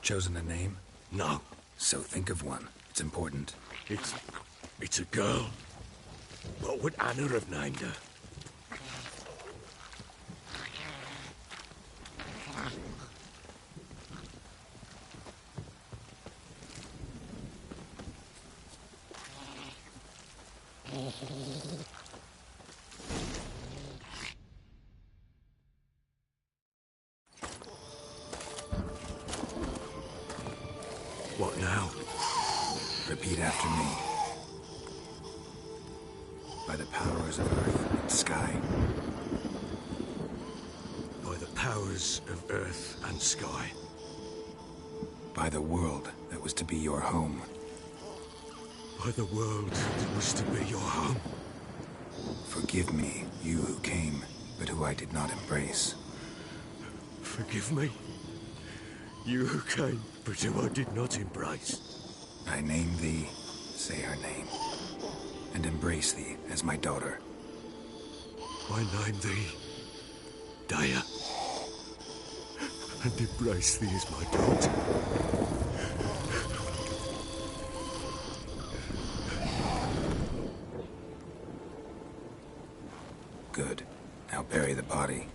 Chosen a name? No. So think of one. It's important. It's a girl. What would Anna have named her? What now? Repeat after me. By the powers of earth and sky. By the powers of earth and sky. By the world that was to be your home. By the world that was to be your home. Forgive me, you who came, but who I did not embrace. Forgive me, you who came, but who I did not embrace. I name thee, say her name, and embrace thee as my daughter. I name thee, Daya, and embrace thee as my daughter. Good. Now bury the body.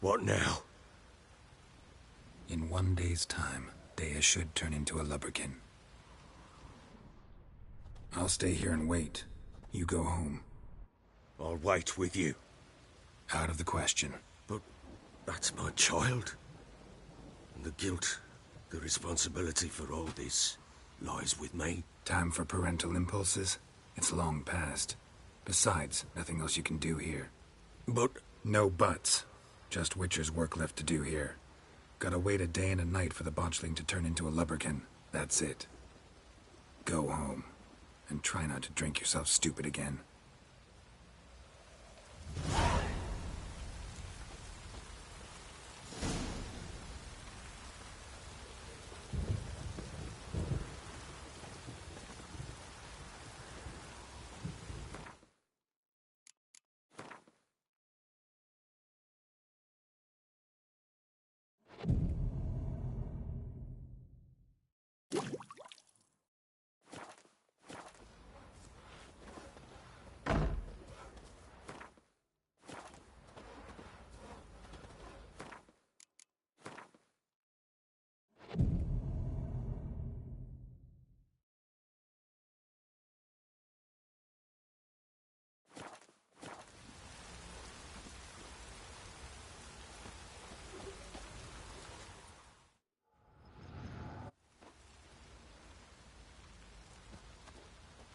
What now? In 1 day's time, Daya should turn into a lubberkin. I'll stay here and wait. You go home. I'll wait with you. Out of the question. But that's my child. And the guilt, the responsibility for all this lies with me. Time for parental impulses? It's long past. Besides, nothing else you can do here. But... No buts. Just Witcher's work left to do here. Gotta wait a day and a night for the botchling to turn into a lubberkin. That's it. Go home. And try not to drink yourself stupid again.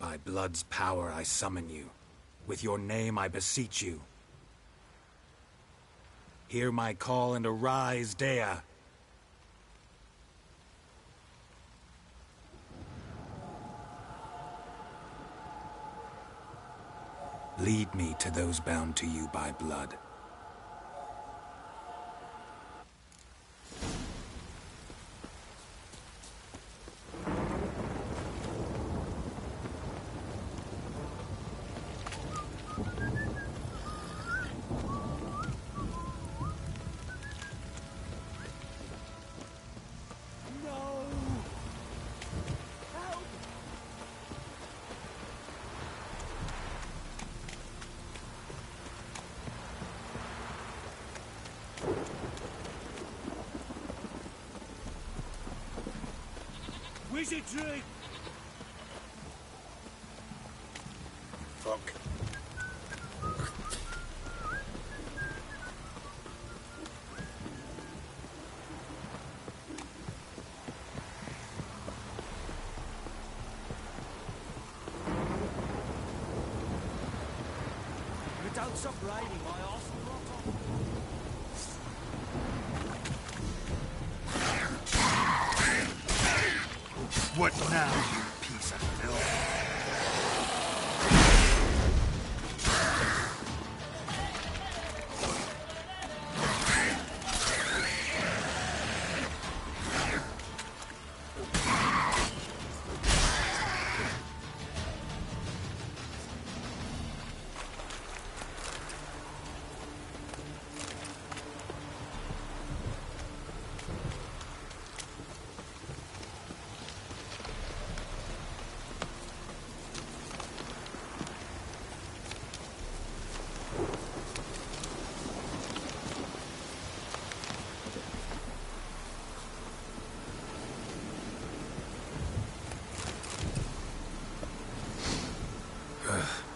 By blood's power I summon you. With your name I beseech you. Hear my call and arise, Daya. Lead me to those bound to you by blood. Wizardry! Fuck. You don't stop raining, my arse will rot off. What now, you piece of filth?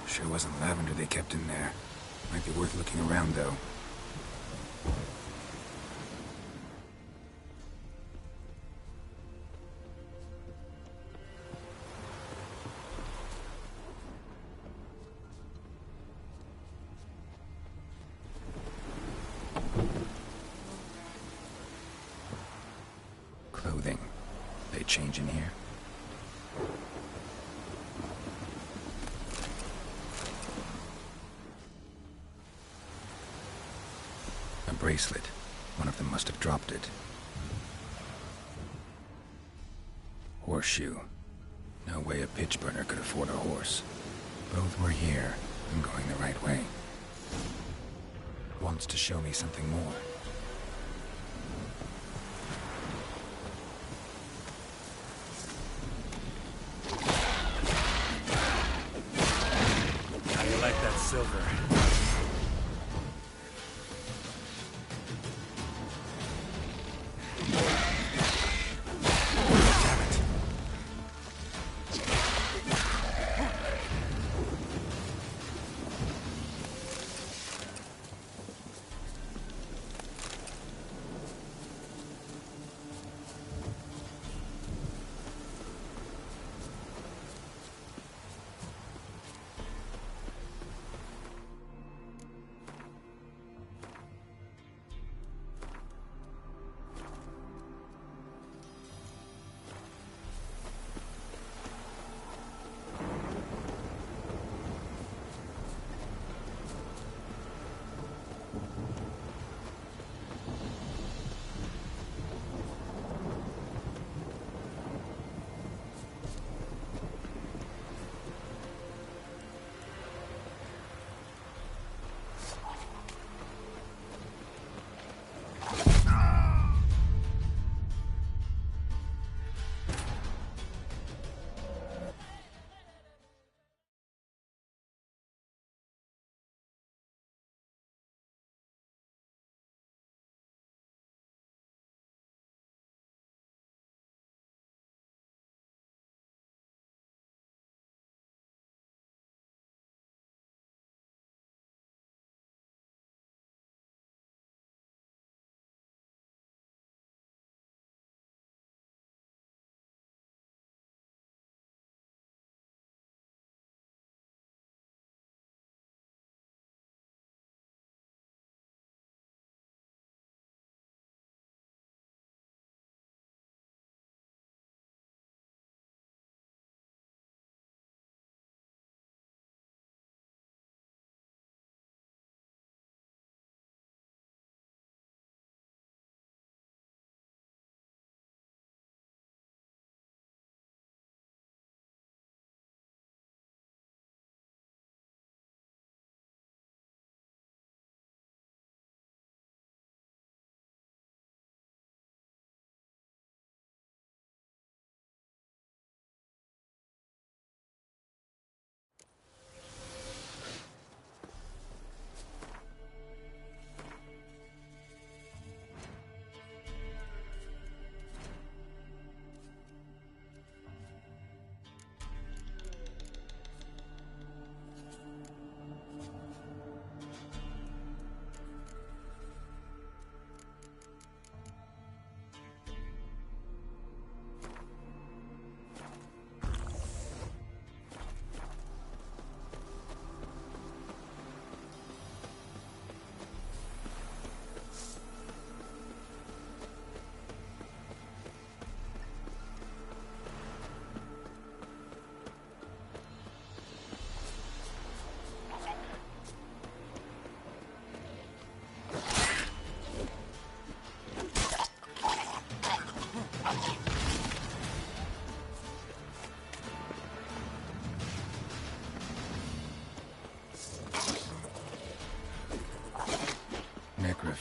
Sure wasn't lavender they kept in there. Might be worth looking around, though. Clothing. They change in here? Bracelet. One of them must have dropped it. Horseshoe. No way a pitch burner could afford a horse. Both were here. I'm going the right way. Wants to show me something more. How do you like that silver?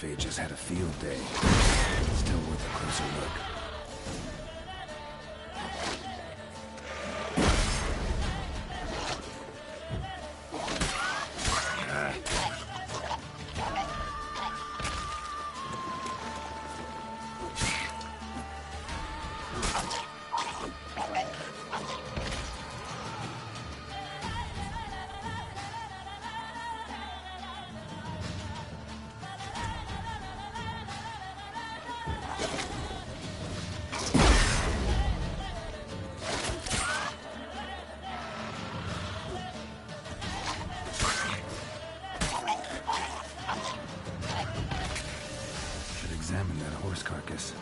necrophages had a field day. Still worth a closer look. Examine that horse carcass.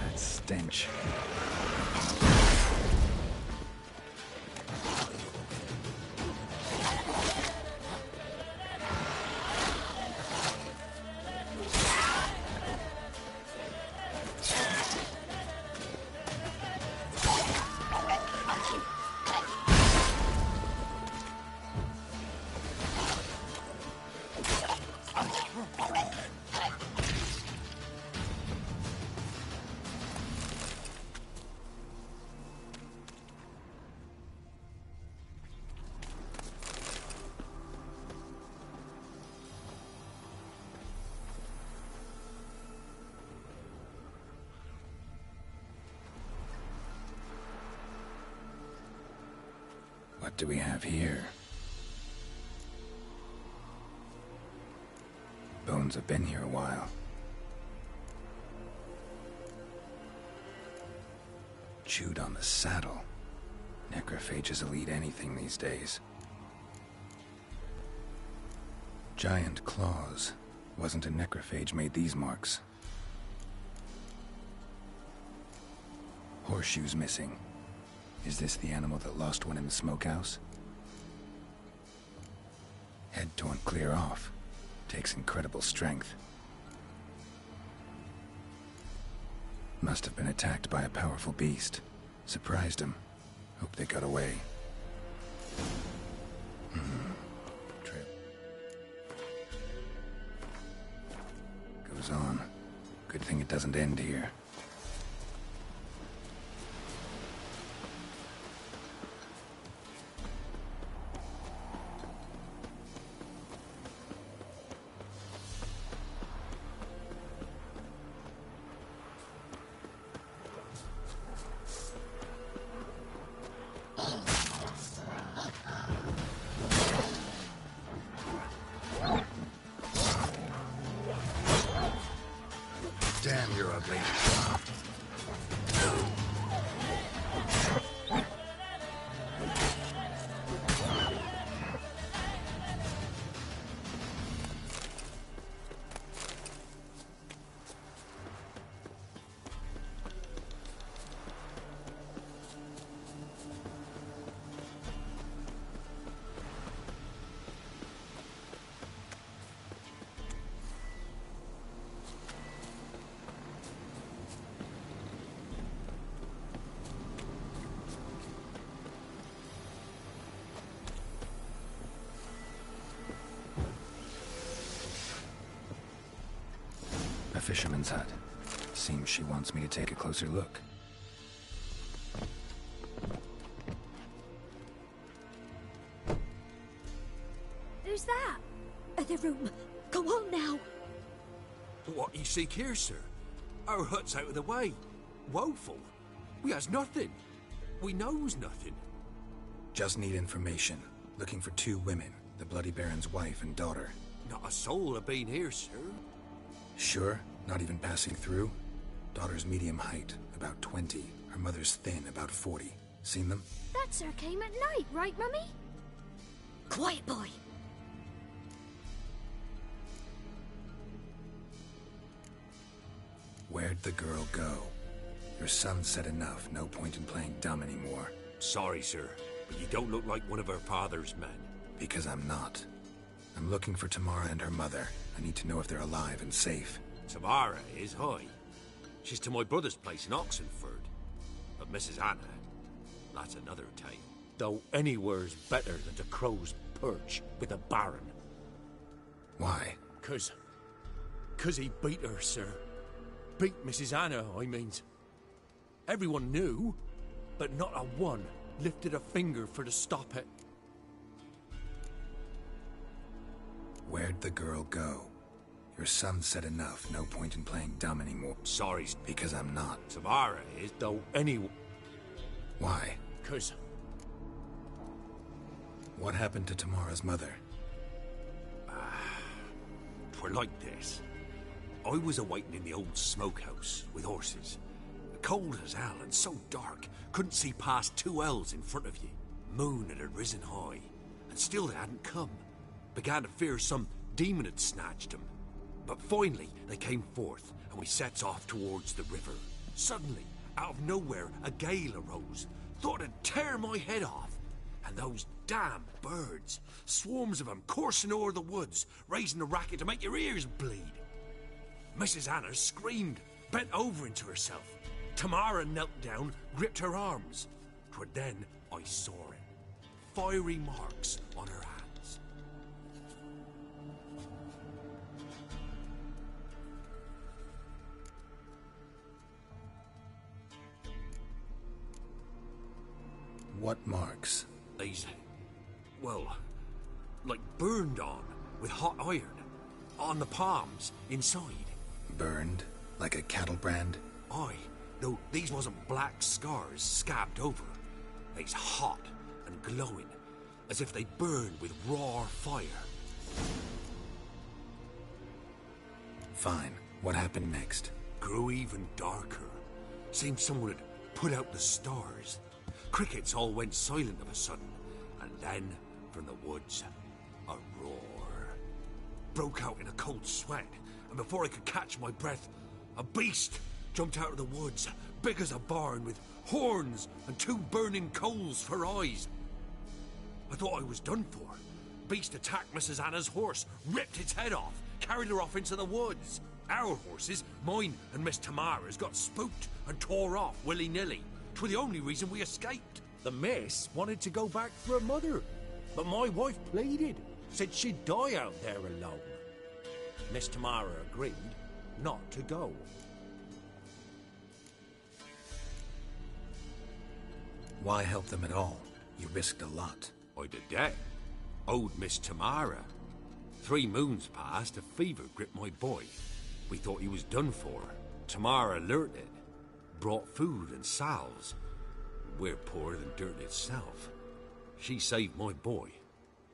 That stench. What do we have here? Bones have been here a while. Chewed on the saddle. Necrophages will eat anything these days. Giant claws. Wasn't a necrophage made these marks. Horseshoes missing. Is this the animal that lost one in the smokehouse? Head torn clear off. Takes incredible strength. Must have been attacked by a powerful beast. Surprised him. Hope they got away. Trail. Goes on. Good thing it doesn't end here. Damn, you're ugly. A fisherman's hut. Seems she wants me to take a closer look. Who's that? The room. Go on now. What you seek here, sir? Our hut's out of the way. Woeful. We has nothing. We knows nothing. Just need information. Looking for 2 women. The Bloody Baron's wife and daughter. Not a soul have been here, sir. Sure? Not even passing through? Daughter's medium height, about 20. Her mother's thin, about 40. Seen them? That sir came at night, right, Mummy? Quiet, boy. Where'd the girl go? Your son said enough. No point in playing dumb anymore. Sorry, sir, but you don't look like one of her father's men. Because I'm not. I'm looking for Tamara and her mother. I need to know if they're alive and safe. Tamara is, high. She's to my brother's place in Oxenford. But Mrs. Anna, that's another tale. Though anywhere's better than the Crow's Perch with a baron. Why? 'Cause he beat her, sir. Beat Mrs. Anna, I means. Everyone knew, but not a one lifted a finger for to stop it. Where'd the girl go? Your son said enough, no point in playing dumb anymore. Sorry. Because I'm not. Tamara is, though anyone. Why? 'Cause... What happened to Tamara's mother? 'Twere like this. I was awaiting in the old smokehouse with horses. Cold as hell and so dark, couldn't see past 2 ells in front of you. Moon had risen high, and still they hadn't come. Began to fear some demon had snatched them. But finally they came forth, and we sets off towards the river. Suddenly, out of nowhere, a gale arose. Thought it'd tear my head off. And those damn birds, swarms of them coursing o'er the woods, raising a racket to make your ears bleed. Mrs. Anna screamed, bent over into herself. Tamara knelt down, gripped her arms. 'Twere then I saw it. Fiery marks on her hands. What marks? These, well, like burned on with hot iron. On the palms, inside. Burned? Like a cattle brand? Aye, though these wasn't black scars scabbed over. They's hot and glowing, as if they burned with raw fire. Fine. What happened next? Grew even darker. Seemed someone had put out the stars. Crickets all went silent of a sudden, and then, from the woods, a roar. Broke out in a cold sweat, and before I could catch my breath, a beast jumped out of the woods, big as a barn, with horns and 2 burning coals for eyes. I thought I was done for. Beast attacked Mrs. Anna's horse, ripped its head off, carried her off into the woods. Our horses, mine and Miss Tamara's, got spooked and tore off willy-nilly. 'Twere the only reason we escaped. The miss wanted to go back for her mother, but my wife pleaded, said she'd die out there alone. Miss Tamara agreed not to go. Why help them at all? You risked a lot. I did that. Owed Miss Tamara. 3 moons passed, a fever gripped my boy. We thought he was done for. Tamara alerted, brought food and salves. We're poorer than dirt itself. She saved my boy.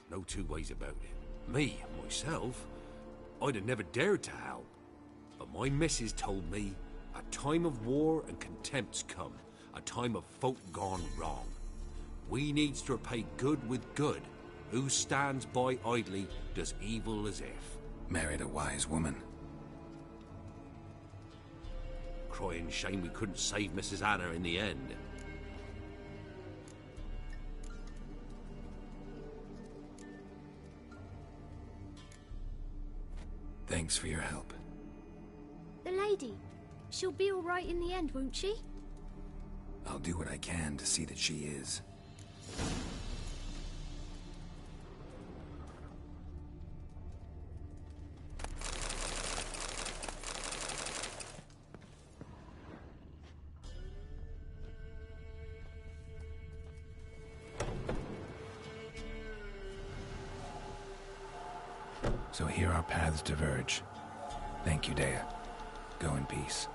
No 2 ways about it. Me, myself, I'd have never dared to help. But my missus told me a time of war and contempt's come. A time of folk gone wrong. We needs to repay good with good. Who stands by idly does evil as if. Married a wise woman. Crying shame we couldn't save Mrs. Anna in the end. Thanks for your help. The lady, she'll be all right in the end, won't she? I'll do what I can to see that she is. So here our paths diverge. Thank you, Dea. Go in peace.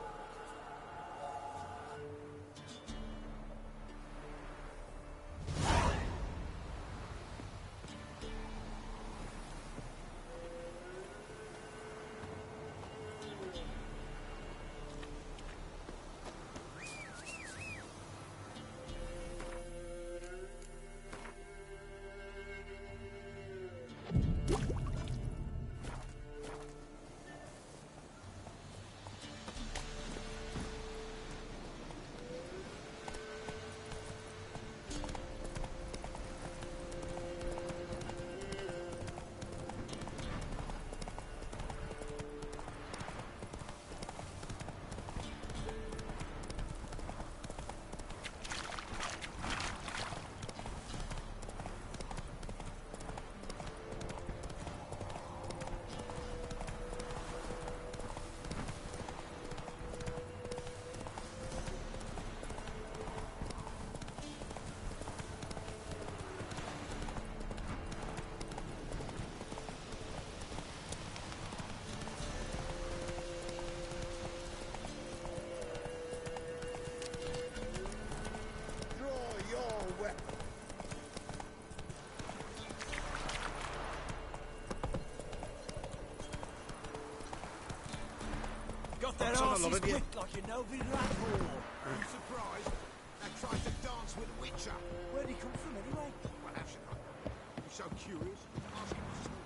a lot of you. Like you know the rat hole. You surprised? That tries to dance with a Witcher. Where'd he come from anyway? Well, how should I know? You're so curious. Ask him to talk.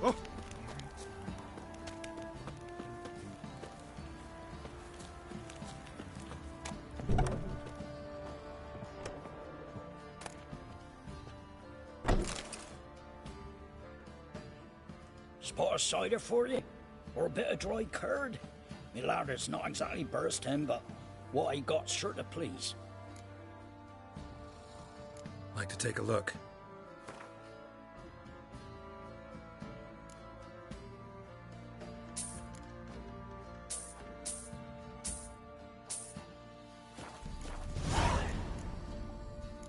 Oh! Spot of cider for you? Or a bit of dry curd? Me larder's not exactly bursting, but what I got's sure to please. Like to take a look.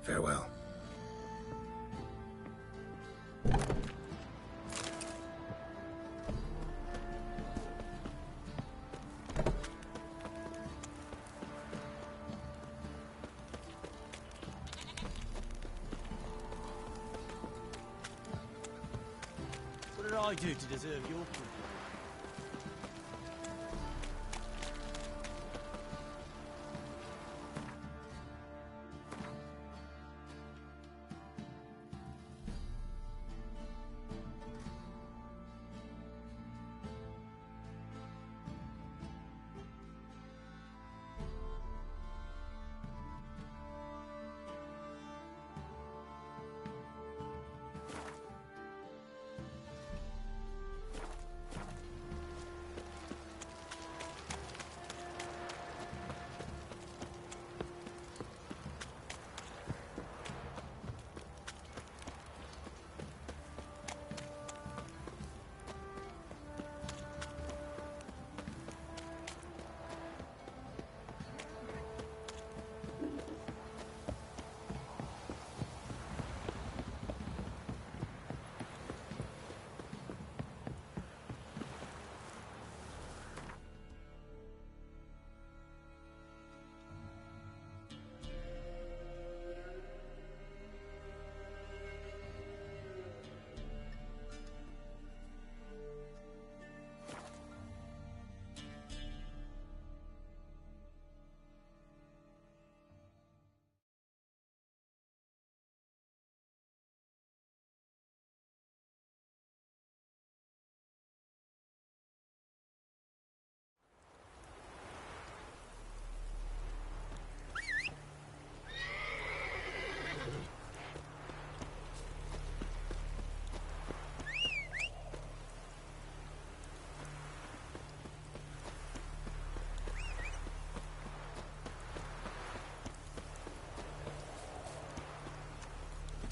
Farewell. What did I do to deserve your company?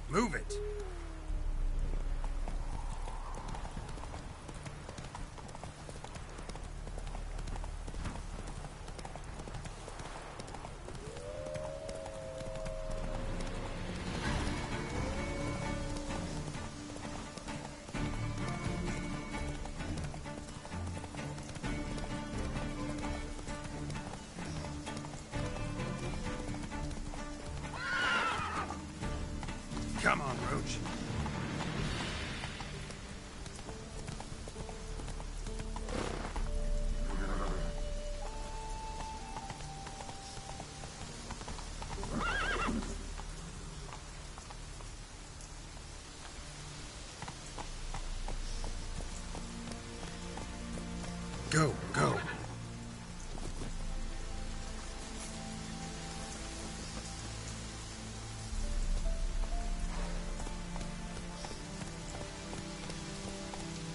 Move it! Come on, Roach. Go, go.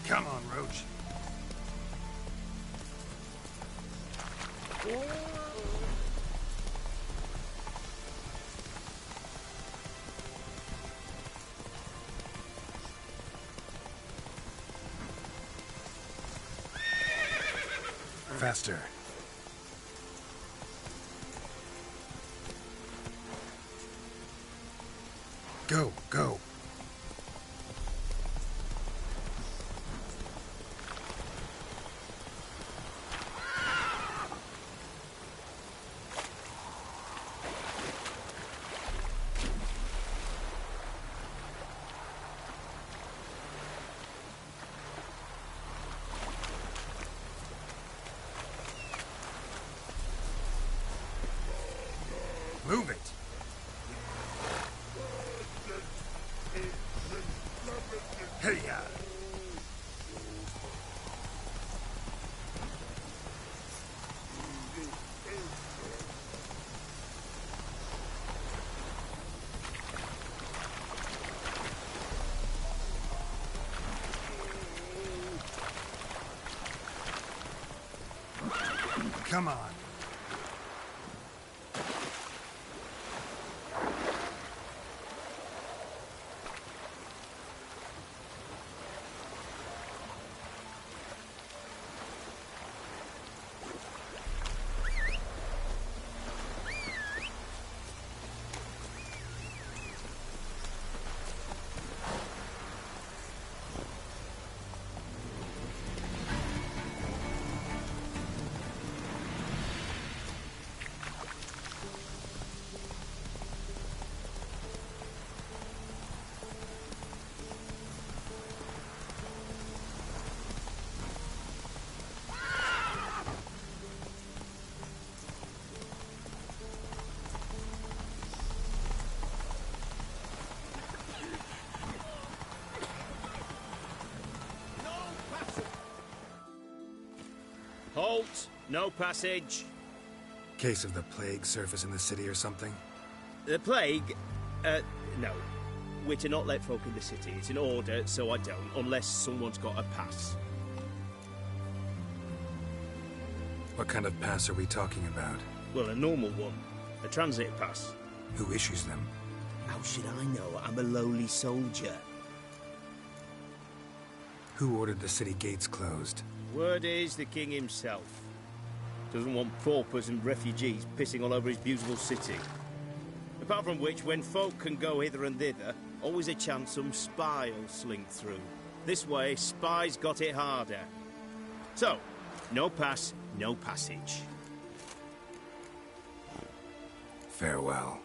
Come on, Roach. Faster. Go, go. Come on. Halt! No passage. Case of the plague surface in the city or something? The plague? No. We're to not let folk in the city. It's an order, so I don't, unless someone's got a pass. What kind of pass are we talking about? Well, a normal one. A transit pass. Who issues them? How should I know? I'm a lowly soldier. Who ordered the city gates closed? Word is the king himself. Doesn't want paupers and refugees pissing all over his beautiful city. Apart from which, when folk can go hither and thither, always a chance some spy will slink through. This way, spies got it harder. So, no pass, no passage. Farewell.